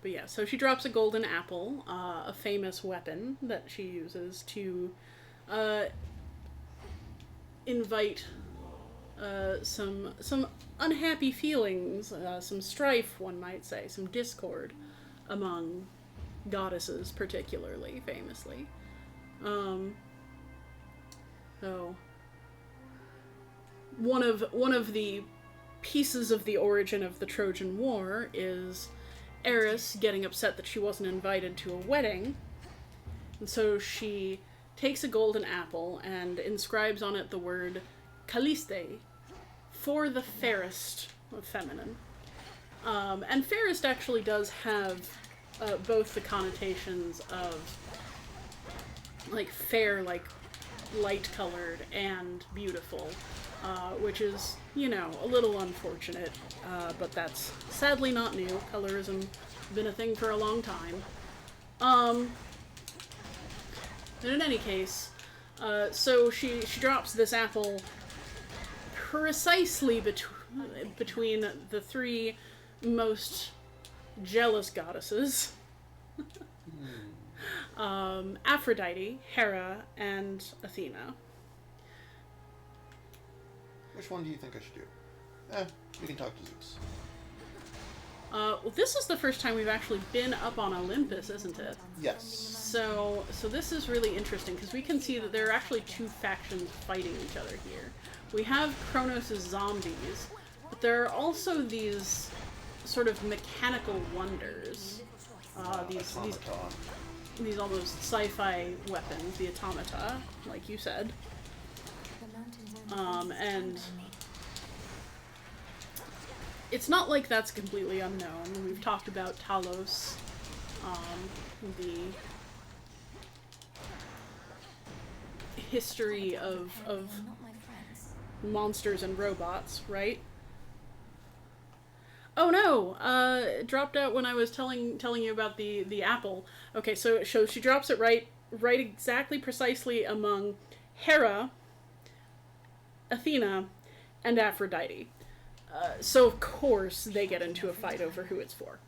But yeah, so she drops a golden apple, a famous weapon that she uses to invite some unhappy feelings, some strife, one might say, some discord among goddesses, particularly, famously. So one of the pieces of the origin of the Trojan War is Eris getting upset that she wasn't invited to a wedding, and so she takes a golden apple and inscribes on it the word Calliste, for the fairest of feminine. And fairest actually does have both the connotations of like fair, like light-colored, and beautiful, which is, you know, a little unfortunate, but that's sadly not new. Colorism has been a thing for a long time. But in any case, so she drops this apple precisely between the three most jealous goddesses. Aphrodite, Hera, and Athena. Which one do you think I should do? We can talk to Zeus. Well, this is the first time we've actually been up on Olympus, isn't it? Yes. So this is really interesting, because we can see that there are actually two factions fighting each other here. We have Kronos' zombies, but there are also these sort of mechanical wonders. These almost sci-fi weapons, the automata, like you said. And it's not like that's completely unknown. We've talked about Talos, the history of monsters and robots, right? Oh no! It dropped out when I was telling you about the apple. Okay, so she drops it right exactly precisely among Hera, Athena, and Aphrodite. So of course they get into a fight over who it's for.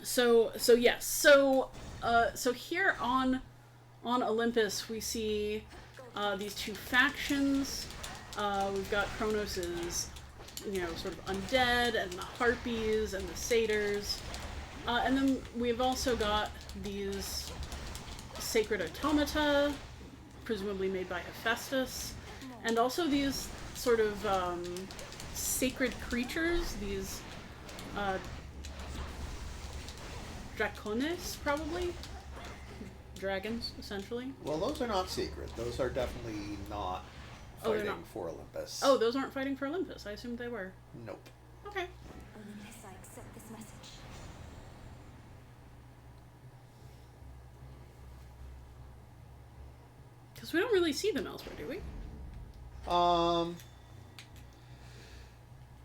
So yes. So here on Olympus we see these two factions. We've got Kronos's, sort of undead, and the harpies and the satyrs. And then we've also got these sacred automata, presumably made by Hephaestus, and also these sort of sacred creatures, these dracones, probably? Dragons, essentially. Well, those are not secret. Those are definitely not fighting for Olympus. Oh, those aren't fighting for Olympus. I assumed they were. Nope. Okay. Olympus, I accept this message. Because we don't really see them elsewhere, do we?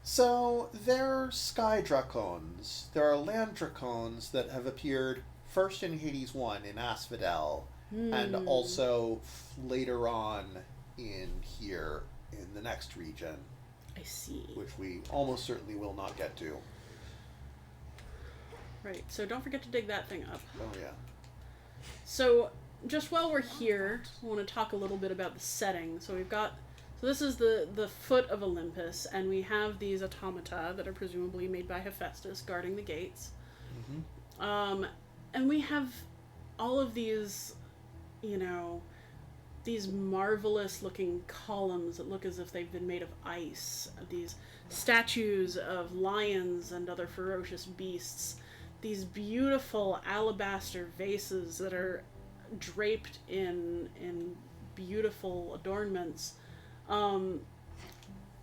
So, there are sky dracones. There are land dracones that have appeared first in Hades 1 in Asphodel, and also later on in here in the next region. I see. Which we almost certainly will not get to. Right, so don't forget to dig that thing up. Oh yeah. So, just while we're here, I want to talk a little bit about the setting. So this is the foot of Olympus, and we have these automata that are presumably made by Hephaestus guarding the gates. Mm-hmm. And we have all of these, these marvelous looking columns that look as if they've been made of ice. These statues of lions and other ferocious beasts. These beautiful alabaster vases that are draped in beautiful adornments.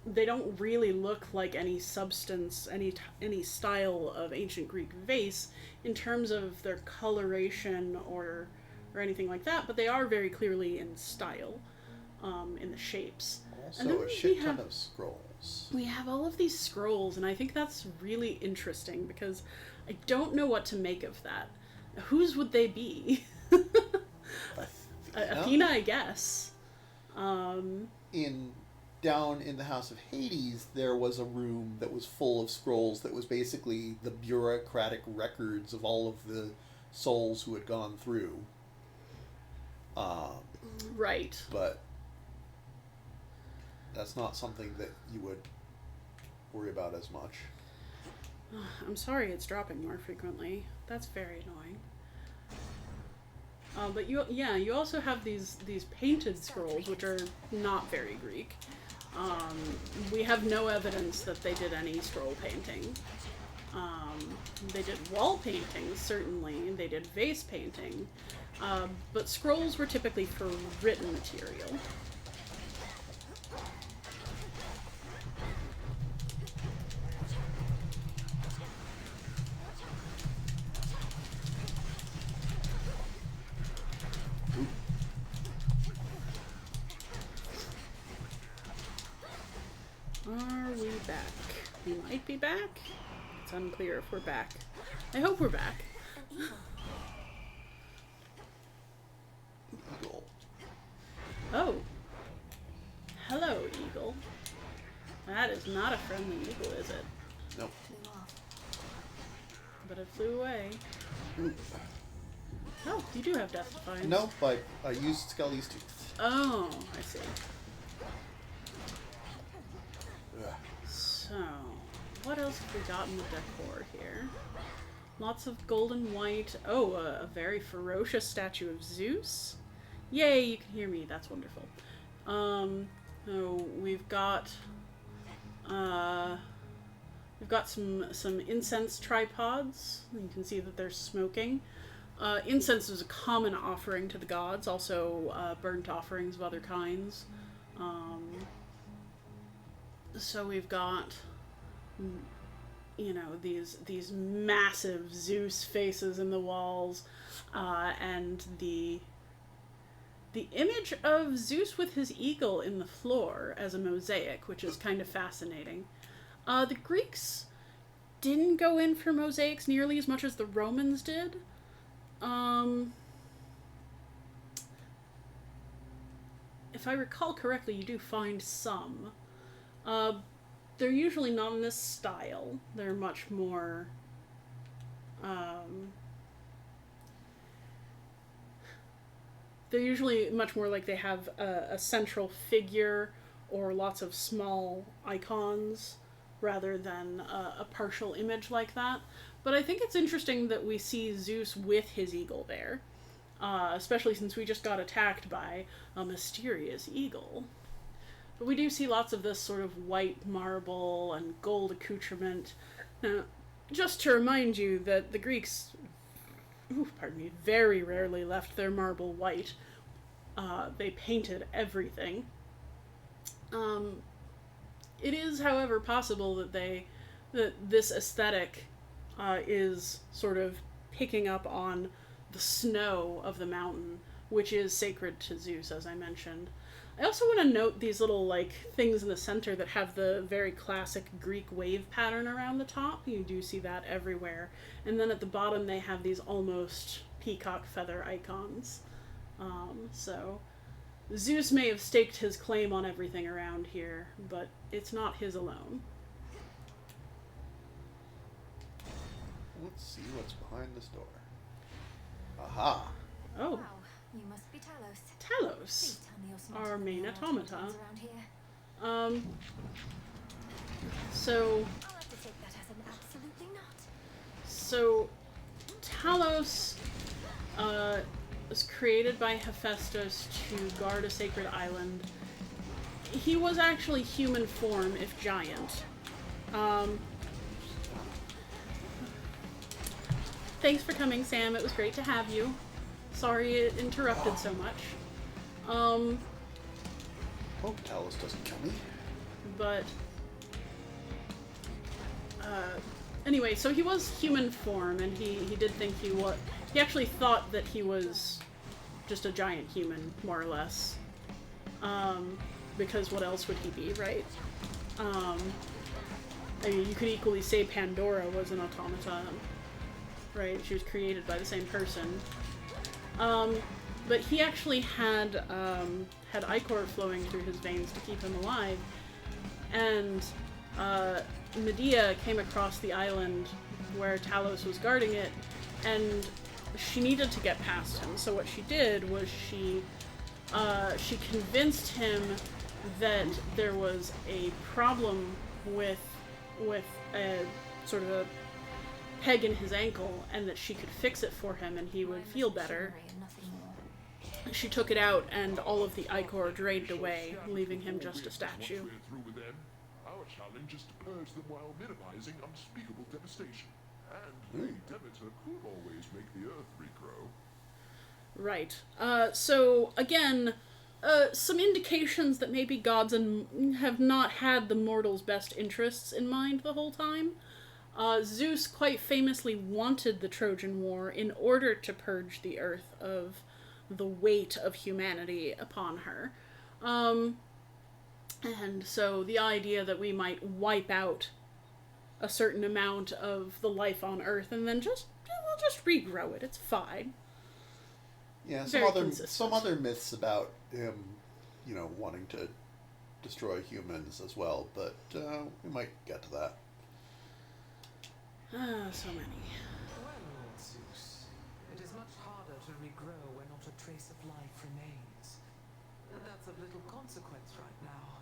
They don't really look like any substance, any style of ancient Greek vase in terms of their coloration or anything like that, but they are very clearly in style, in the shapes. Also a shit ton of scrolls. We have all of these scrolls, and I think that's really interesting because I don't know what to make of that. Whose would they be? Athena, I guess. Down in the House of Hades, there was a room that was full of scrolls that was basically the bureaucratic records of all of the souls who had gone through. Right. But that's not something that you would worry about as much. I'm sorry it's dropping more frequently. That's very annoying. But you also have these painted scrolls, which are not very Greek. We have no evidence that they did any scroll painting. They did wall paintings, certainly. They did vase painting. But scrolls were typically for written material. Are we back? We might be back. It's unclear if we're back. I hope we're back. eagle. That is not a friendly eagle, is it? Nope. Flew off. But it flew away. Ooh. Oh, you do have Death Defiance. Nope, I used Skelly's tooth. Oh, I see. Ugh. So, what else have we got in the decor here? Lots of gold and white. Oh, a very ferocious statue of Zeus. Yay, you can hear me. That's wonderful. Oh, we've got some incense tripods. You can see that they're smoking. Incense is a common offering to the gods. Also, burnt offerings of other kinds. So we've got, you know, these massive Zeus faces in the walls, and the image of Zeus with his eagle in the floor as a mosaic, which is kind of fascinating. The Greeks didn't go in for mosaics nearly as much as the Romans did. If I recall correctly, you do find some. They're usually not in this style. They're much more, they're usually much more like they have a central figure or lots of small icons rather than a partial image like that. But I think it's interesting that we see Zeus with his eagle there, especially since we just got attacked by a mysterious eagle. But we do see lots of this sort of white marble and gold accoutrement. Now, just to remind you that the Greeks, very rarely left their marble white. They painted everything. It is, however, possible that this aesthetic is sort of picking up on the snow of the mountain, which is sacred to Zeus, as I mentioned. I also want to note these little, like, things in the center that have the very classic Greek wave pattern around the top. You do see that everywhere. And then at the bottom they have these almost peacock feather icons. So Zeus may have staked his claim on everything around here, but it's not his alone. Let's see what's behind this door. Aha! Oh. Wow, you must be Talos. Talos, Please tell me you're smarter our than main the other automata. automatons around here. So I'll have to take that as an absolutely not. So, Talos was created by Hephaestus to guard a sacred island. He was actually human form, if giant. Thanks for coming, Sam. It was great to have you. Sorry it interrupted so much. Hope Talos doesn't kill me. But anyway, so he was human form, and he did think he actually thought that he was just a giant human, more or less. Because what else would he be, right? I mean, you could equally say Pandora was an automaton, right? She was created by the same person. But he actually had ichor flowing through his veins to keep him alive. And Medea came across the island where Talos was guarding it, and she needed to get past him. So what she did was she convinced him that there was a problem with a sort of a peg in his ankle, and that she could fix it for him and he would feel better. She took it out, and all of the ichor drained away, leaving him just a statue. Once we're through with them, our challenge is to purge them while minimizing unspeakable devastation. And hey, Demeter could always make the earth regrow. Right. So, again, some indications that maybe gods have not had the mortals' best interests in mind the whole time. Zeus quite famously wanted the Trojan War in order to purge the earth of the weight of humanity upon her. And so the idea that we might wipe out a certain amount of the life on Earth and then we'll just regrow it. It's fine. Yeah, Very consistent. some other myths about him, wanting to destroy humans as well, but we might get to that. So many. Well, Lord Zeus, it is much harder to regrow where not a trace of life remains. And that's of little consequence right now.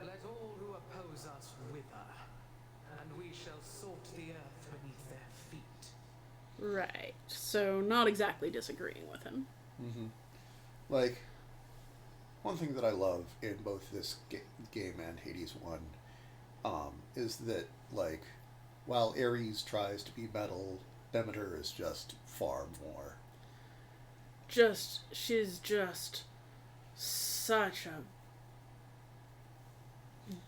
Let all who oppose us wither, and we shall salt the earth beneath their feet. Right. So not exactly disagreeing with him. Mm-hmm. Like, one thing that I love in both this game and Hades 1 is that, like, while Ares tries to be metal, Demeter is just far more. She's just such a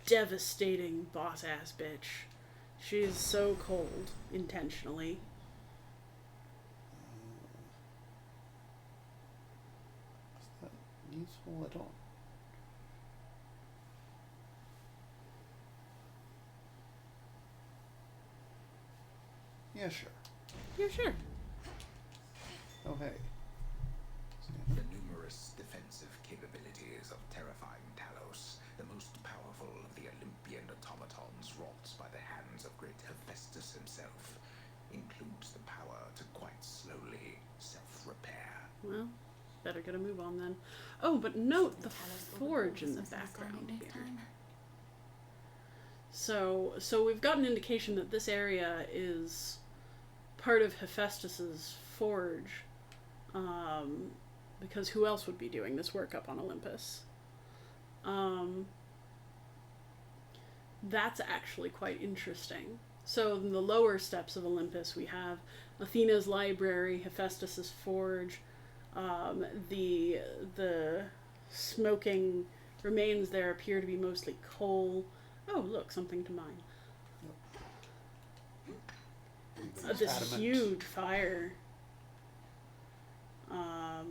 devastating boss-ass bitch. She's so cold, intentionally. Is that useful at all? Yeah, sure. Yeah, sure. Oh, hey. The numerous defensive capabilities of terrifying Talos, the most powerful of the Olympian automatons wrought by the hands of great Hephaestus himself, includes the power to quite slowly self-repair. Well, better get a move on then. Oh, but note the forge in the background here. So we've got an indication that this area is part of Hephaestus's forge, because who else would be doing this work up on Olympus? That's actually quite interesting. So in the lower steps of Olympus, we have Athena's library, Hephaestus's forge, the smoking remains there appear to be mostly coal. Oh, look, something to mine. This Adamant. huge fire. I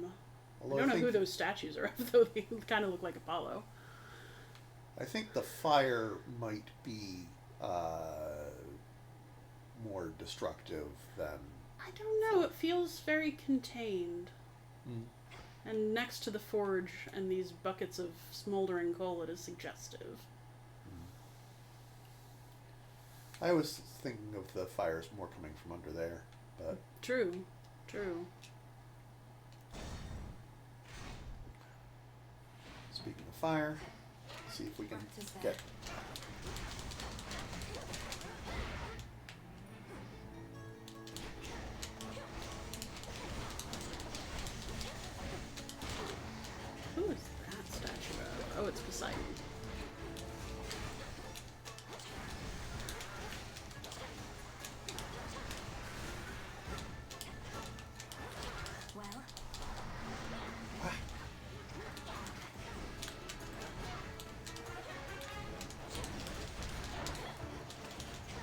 don't know who those statues are of, though. They kind of look like Apollo. I think the fire might be more destructive than... I don't know. It feels very contained. Mm. And next to the forge and these buckets of smoldering coal, it is suggestive. I was thinking of the fires more coming from under there, but... True. Speaking of fire, let's see if we can get... Who is that statue of? Oh, it's Poseidon. Well,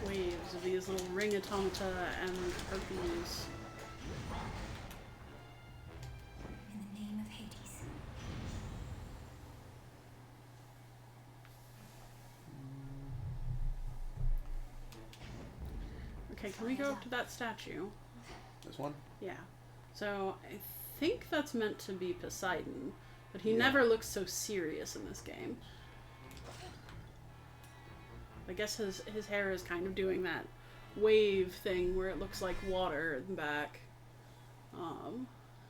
Waves of these little ring automata and harpies. in the name of Hades. Okay, can we go up to that statue? This one? Yeah. So I think that's meant to be Poseidon, but he Yeah. never looks so serious in this game. I guess his hair is kind of doing that wave thing where it looks like water in the back.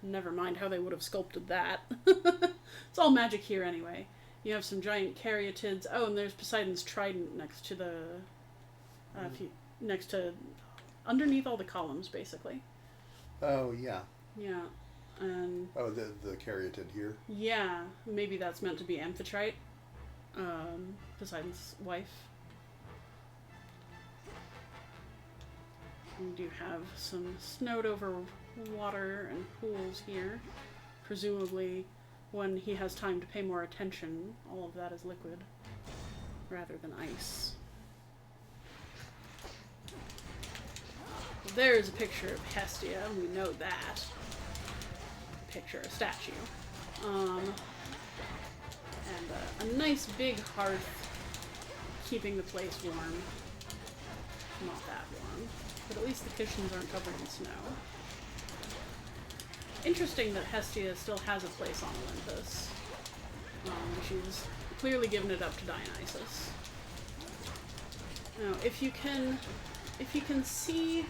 Never mind how they would have sculpted that. It's all magic here anyway. You have some giant caryatids. Oh, and there's Poseidon's trident next to the... underneath all the columns, basically. Oh, yeah. Yeah, and... Oh, the caryatid here? Yeah, maybe that's meant to be Amphitrite, Poseidon's wife. We do have some snowed over water and pools here. Presumably, when he has time to pay more attention, all of that is liquid rather than ice. There's a picture of Hestia, and we know that. Picture, a statue. And a nice big hearth keeping the place warm. Not that warm, but at least the cushions aren't covered in snow. Interesting that Hestia still has a place on Olympus. She's clearly given it up to Dionysus. Now, if you can see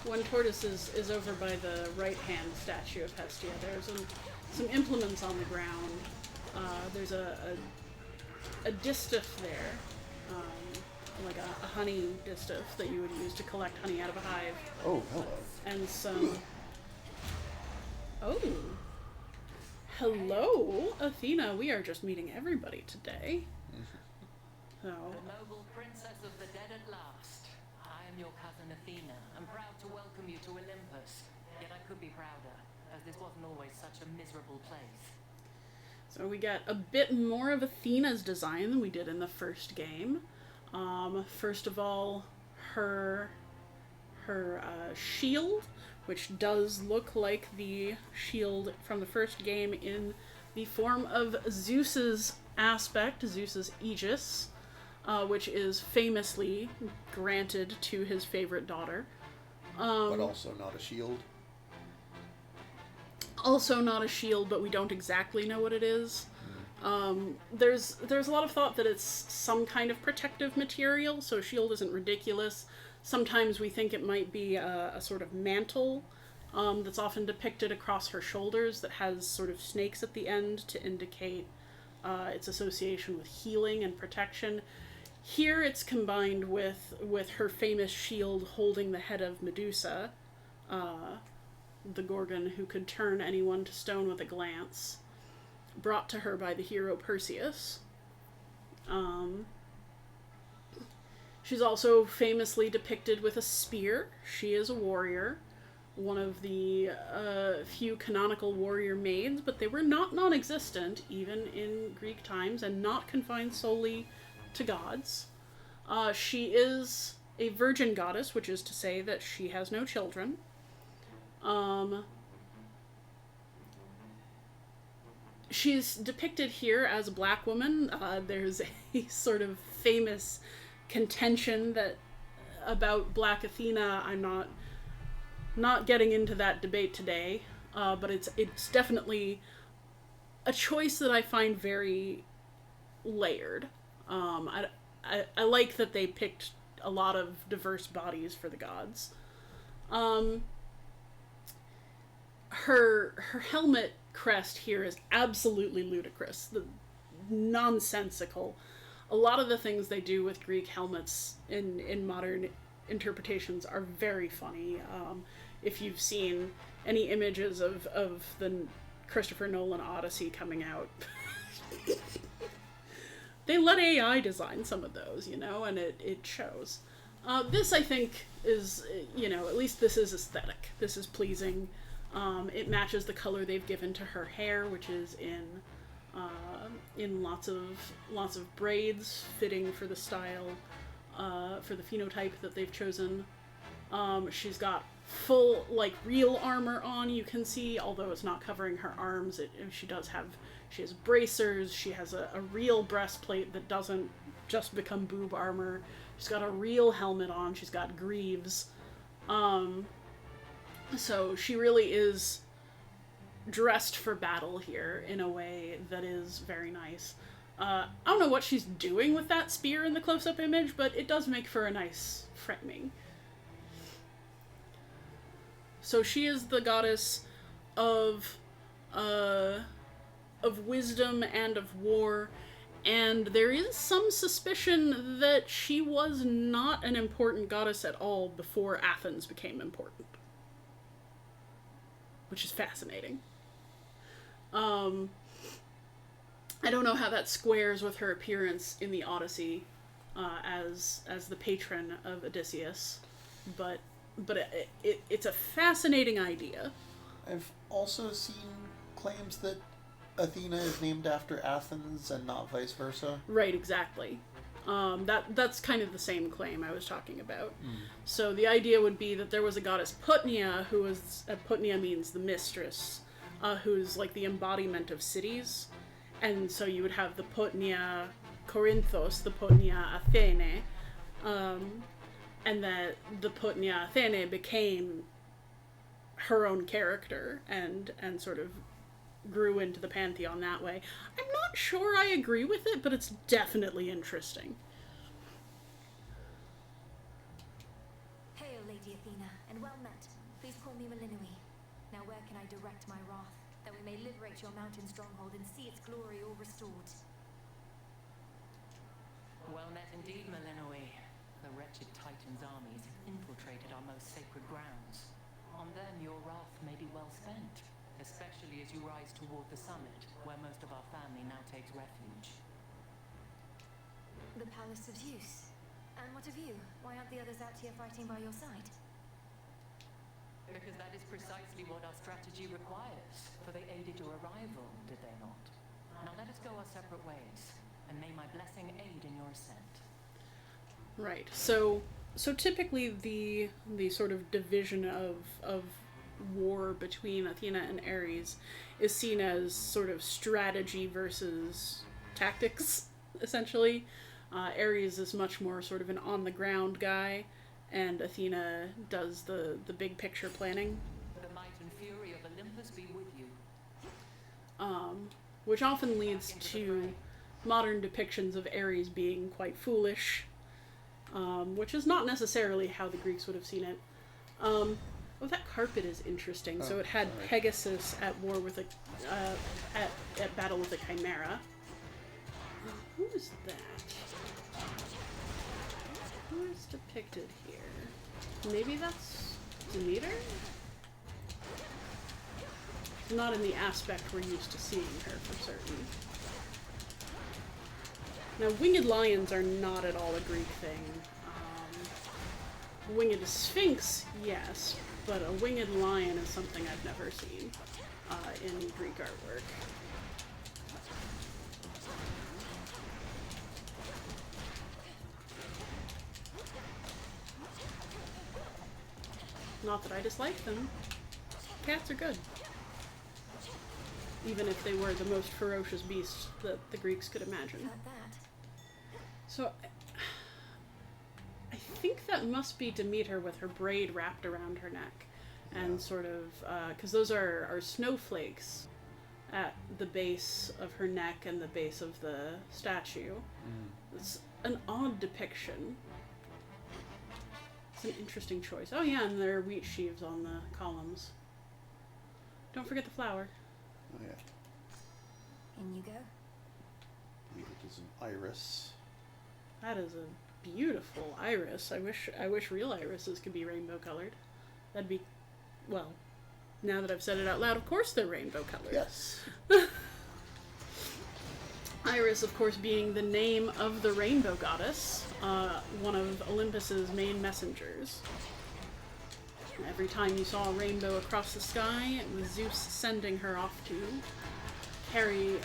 when Tortoise is over by the right-hand statue of Hestia, there's some implements on the ground. There's a distaff there, like a honey distaff that you would use to collect honey out of a hive. Oh, hello. And some... Oh. Hello, Athena. We are just meeting everybody today. So... The noble princess of the dead at last. I am your cousin Athena. I'm proud to welcome you to Olympus. Yet I could be prouder, as this wasn't always such a miserable place. So we got a bit more of Athena's design than we did in the first game. First of all, her shield, which does look like the shield from the first game in the form of Zeus's aspect, Zeus's aegis, which is famously granted to his favorite daughter. But also not a shield. Also not a shield, but we don't exactly know what it is. There's a lot of thought that it's some kind of protective material, so shield isn't ridiculous. Sometimes we think it might be a sort of mantle that's often depicted across her shoulders that has sort of snakes at the end to indicate its association with healing and protection. Here it's combined with her famous shield holding the head of Medusa, the Gorgon who could turn anyone to stone with a glance, brought to her by the hero Perseus. She's also famously depicted with a spear. She is a warrior, one of the few canonical warrior maids, but they were not non-existent even in Greek times and not confined solely to gods. She is a virgin goddess, which is to say that she has no children. She's depicted here as a black woman. There's a sort of famous contention that about Black Athena. I'm not getting into that debate today, but it's definitely a choice that I find very layered. I like that they picked a lot of diverse bodies for the gods. Her helmet crest here is absolutely ludicrous, nonsensical. A lot of the things they do with Greek helmets in modern interpretations are very funny. If you've seen any images of the Christopher Nolan Odyssey coming out, they let AI design some of those, and it shows. This, I think, is, at least this is aesthetic. This is pleasing. It matches the color they've given to her hair, which is in lots of braids, fitting for the style, for the phenotype that they've chosen. She's got full, real armor on, you can see, although it's not covering her arms. She has bracers, she has a real breastplate that doesn't just become boob armor. She's got a real helmet on, she's got greaves. So she really is dressed for battle here in a way that is very nice. I don't know what she's doing with that spear in the close-up image, but it does make for a nice framing. So she is the goddess of wisdom and of war, and there is some suspicion that she was not an important goddess at all before Athens became important, which is fascinating. I don't know how that squares with her appearance in the Odyssey as the patron of Odysseus, but it's a fascinating idea. I've also seen claims that Athena is named after Athens and not vice versa. Right, exactly. That's kind of the same claim I was talking about. So the idea would be that there was a goddess Putnia, Putnia means the mistress, who's like the embodiment of cities. And so you would have the Putnia Corinthos, the Putnia Athene, and that the Putnia Athene became her own character and sort of grew into the pantheon that way. I'm not sure I agree with it, but it's definitely interesting. Hail, Lady Athena, and well met. Please call me Melinoi. Now where can I direct my wrath, that we may liberate your mountain stronghold and see its glory all restored? Well met indeed, Melinoi. The wretched Titan's armies have infiltrated our most sacred grounds. On them your wrath may be well spent, especially as you rise toward the summit, where most of our family now takes refuge. The Palace of Zeus. And what of you? Why aren't the others out here fighting by your side? Because that is precisely what our strategy requires, for they aided your arrival, did they not? Now let us go our separate ways, and may my blessing aid in your ascent. Right. So typically the sort of division of war between Athena and Ares is seen as sort of strategy versus tactics, essentially. Ares is much more sort of an on-the-ground guy, and Athena does the big picture planning. The might and fury of Olympus be with you. Which often leads to modern depictions of Ares being quite foolish, which is not necessarily how the Greeks would have seen it. Oh, that carpet is interesting. So it had Pegasus at war with a at battle with a chimera. Who is that? Who is depicted here? Maybe that's Demeter? Not in the aspect we're used to seeing her, for certain. Now, winged lions are not at all a Greek thing. Winged sphinx, yes, but a winged lion is something I've never seen in Greek artwork. Not that I dislike them. Cats are good. Even if they were the most ferocious beasts that the Greeks could imagine. Like that. So, I think that must be Demeter with her braid wrapped around her neck. And sort of, because those are snowflakes at the base of her neck and the base of the statue. It's an odd depiction. It's an interesting choice. Oh yeah, and there are wheat sheaves on the columns. Don't forget the flower. Oh yeah. In you go. I believe it is an iris. That is a beautiful iris. I wish real irises could be rainbow colored. That'd be, well, now that I've said it out loud, of course they're rainbow colored. Yes. Iris, of course, being the name of the rainbow goddess, one of Olympus's main messengers. Every time you saw a rainbow across the sky, it was Zeus sending her off to carry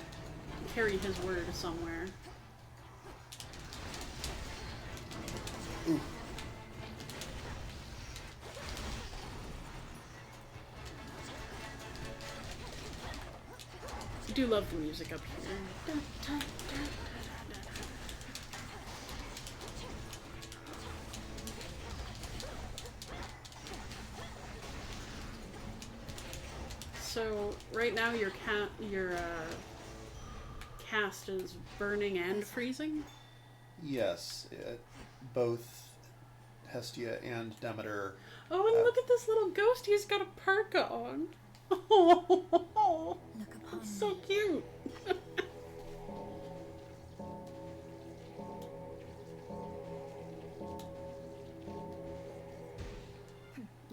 his word somewhere. Ooh. I do love the music up here. So right now your cast is burning and freezing. Yes, both Hestia and Demeter. Oh, and look at this little ghost. He's got a parka on. Oh, Look upon it's so me. cute.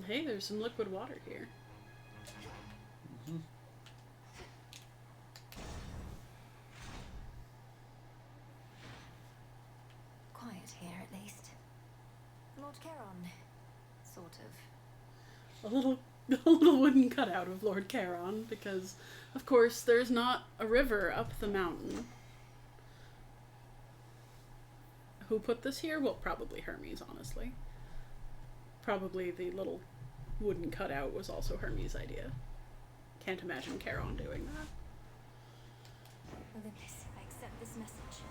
Hey, there's some liquid water here. Mm-hmm. Quiet here, at least. Lord Charon, sort of. A little wooden cutout of Lord Charon, because, of course, there's not a river up the mountain. Who put this here? Well, probably Hermes, honestly. Probably the little wooden cutout was also Hermes' idea. Can't imagine Charon doing that. Olympus, I accept this message.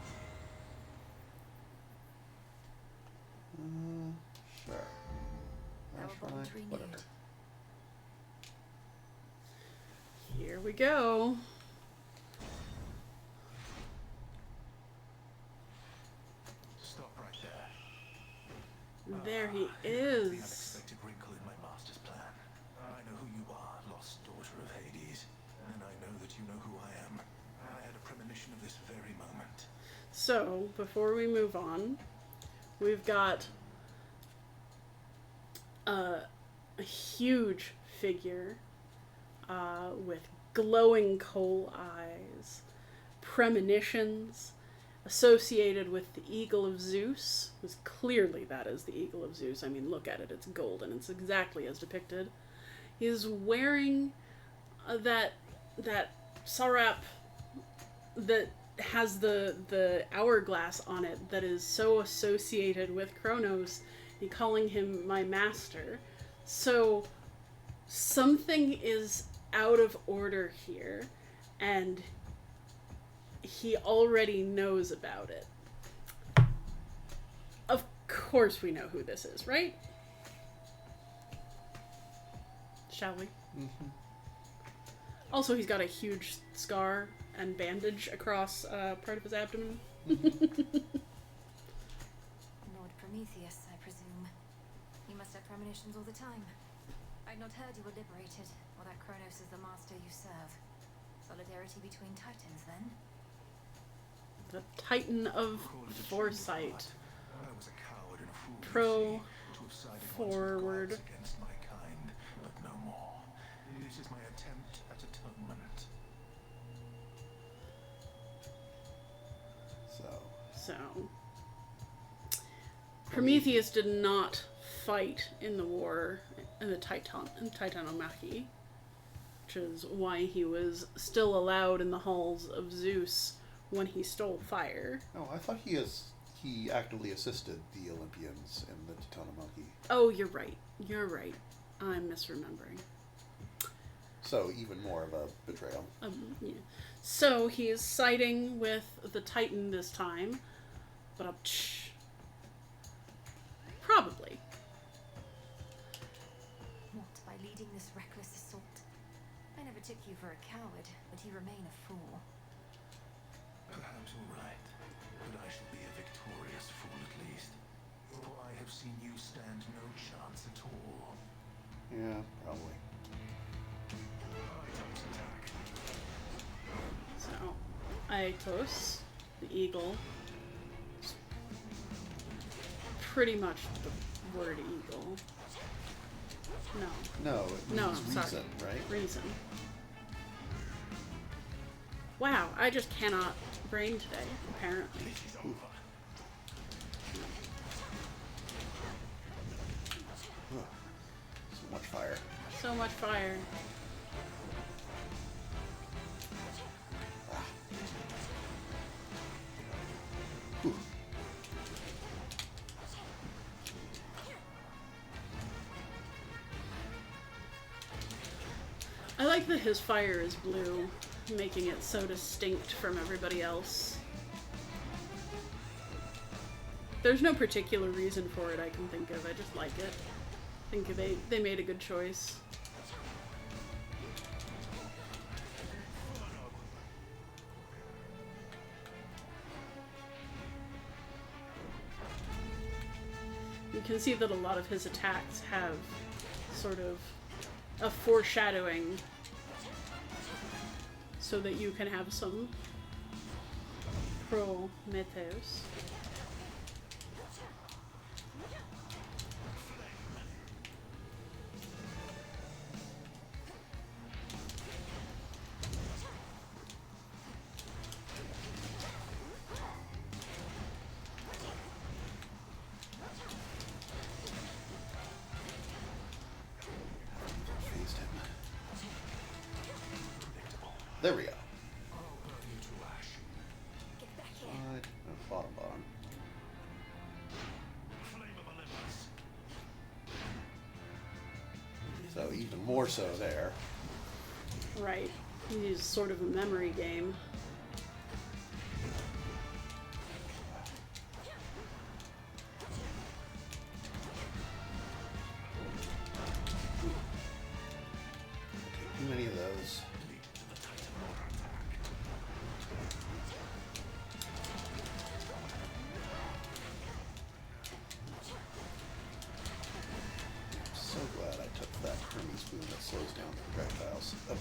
Sure. Our That's bond right. renewed. Whatever. Here we go. Stop right there. There he The is. unexpected wrinkle in my master's plan. I know who you are, lost daughter of Hades, and I know that you know who I am. I had a premonition of this very moment. So, before we move on, we've got a huge figure with glowing coal eyes, premonitions associated with the Eagle of Zeus. Because clearly that is the Eagle of Zeus. I mean, look at it. It's golden. It's exactly as depicted. He's wearing that sarap that has the hourglass on it that is so associated with Kronos, and calling him my master. So something is out of order here, and he already knows about it. Of course we know who this is, right? Shall we? Mm-hmm. Also, he's got a huge scar and bandage across part of his abdomen. Lord Prometheus, I presume. You must have premonitions all the time. I'd not heard you were liberated, or that Kronos is the master you serve. Solidarity between titans, then? The Titan of Call it a Foresight. I was a coward and a fool, you Pro see, to have sided once with forward. gods against my kind, but no more. This is my attempt at atonement. So, Prometheus did not fight in the war in the Titanomachy, which is why he was still allowed in the halls of Zeus when he stole fire. oh, I thought he actively assisted the Olympians in the Titanomachy. Oh, you're right. You're right. I'm misremembering. So even more of a betrayal. Yeah. So he is siding with the Titan this time, but probably. What, by leading this reckless assault? I never took you for a coward, but you remain a fool. Perhaps all right, but I shall be a victorious fool at least. For I have seen you stand no chance at all. Yeah, probably. So, Aetos, the eagle, is pretty much the word eagle. No, No, it No, means sorry. reason, right? reason. Wow, I just cannot brain today, apparently. So much fire. So much fire. Whew. I like that his fire is blue, making it so distinct from everybody else. There's no particular reason for it I can think of, I just like it. I think they made a good choice. You can see that a lot of his attacks have sort of a foreshadowing so that you can have some Prometheus. Phased him. There we go. I'll burn you to ash. Get back here. Alright, bottom. Flame of Olympus. So even more so there. Right. It is sort of a memory game. Take too many of those. Leap to the slows down the projectiles. Oh.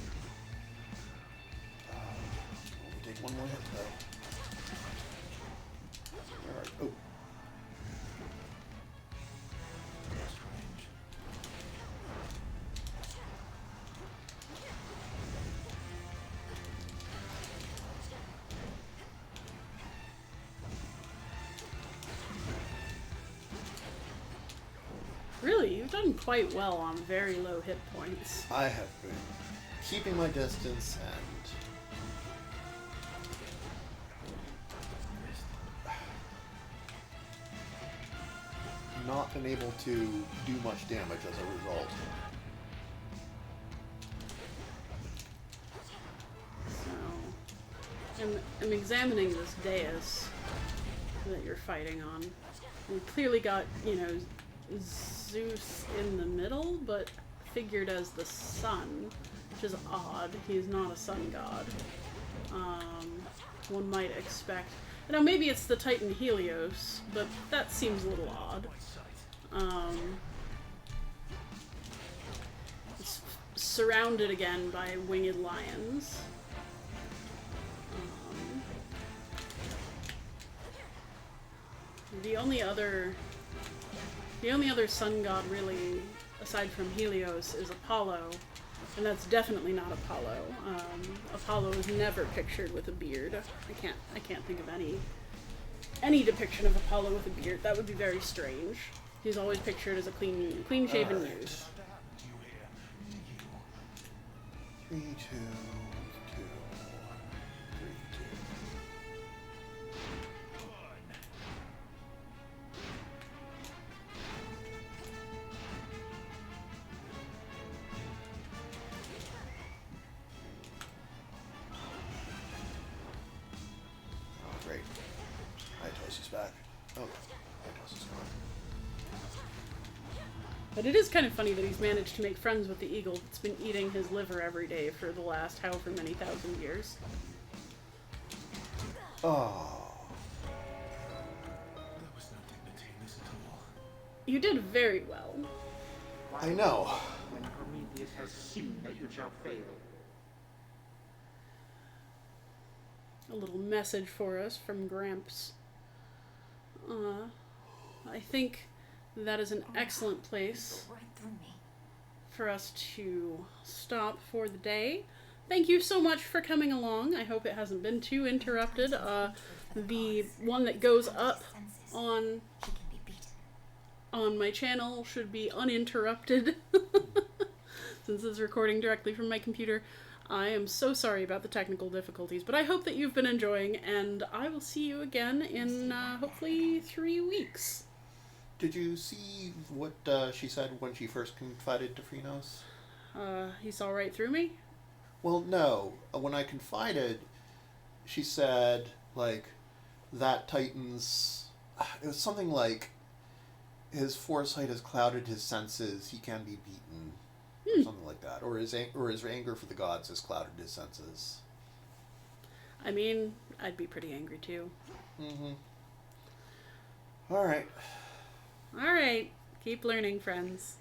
Only take one more hit though. Alright. Oh. Really, you've done quite well on very low hit points. I have been keeping my distance and not been able to do much damage as a result. So, I'm examining this dais that you're fighting on. You clearly got, you know, Zeus in the middle, but figured as the sun, which is odd. He's not a sun god. One might expect. You know, maybe it's the Titan Helios, but that seems a little odd. It's surrounded again by winged lions. The only other sun god really, aside from Helios, is Apollo, and that's definitely not Apollo. Apollo is never pictured with a beard. I can't think of any depiction of Apollo with a beard. That would be very strange. He's always pictured as a clean-shaven youth. 3, 2, 2, 3, 2. Oh, great. Hytos is back. Oh, Hytos is gone. But it is kind of funny that he's managed to make friends with the eagle that's been eating his liver every day for the last however many thousand years. Oh. There was no dignity in this at all. You did very well. I know. When Prometheus has seen that you shall fail. A little message for us from Gramps. I think that is an excellent place Right through me. for us to stop for the day. Thank you so much for coming along. I hope it hasn't been too interrupted. The one that goes up on She can be beaten. on my channel should be uninterrupted since it's recording directly from my computer. I am so sorry about the technical difficulties, but I hope that you've been enjoying, and I will see you again in hopefully 3 weeks. Did you see what she said when she first confided to Phrenos? He saw right through me? Well, no. When I confided, she said, like, that Titan's... It was something like, his foresight has clouded his senses, he can be beaten. Or something like that. Or his anger for the gods has clouded his senses. I mean, I'd be pretty angry too. Mm-hmm. Alright. Alright, keep learning, friends.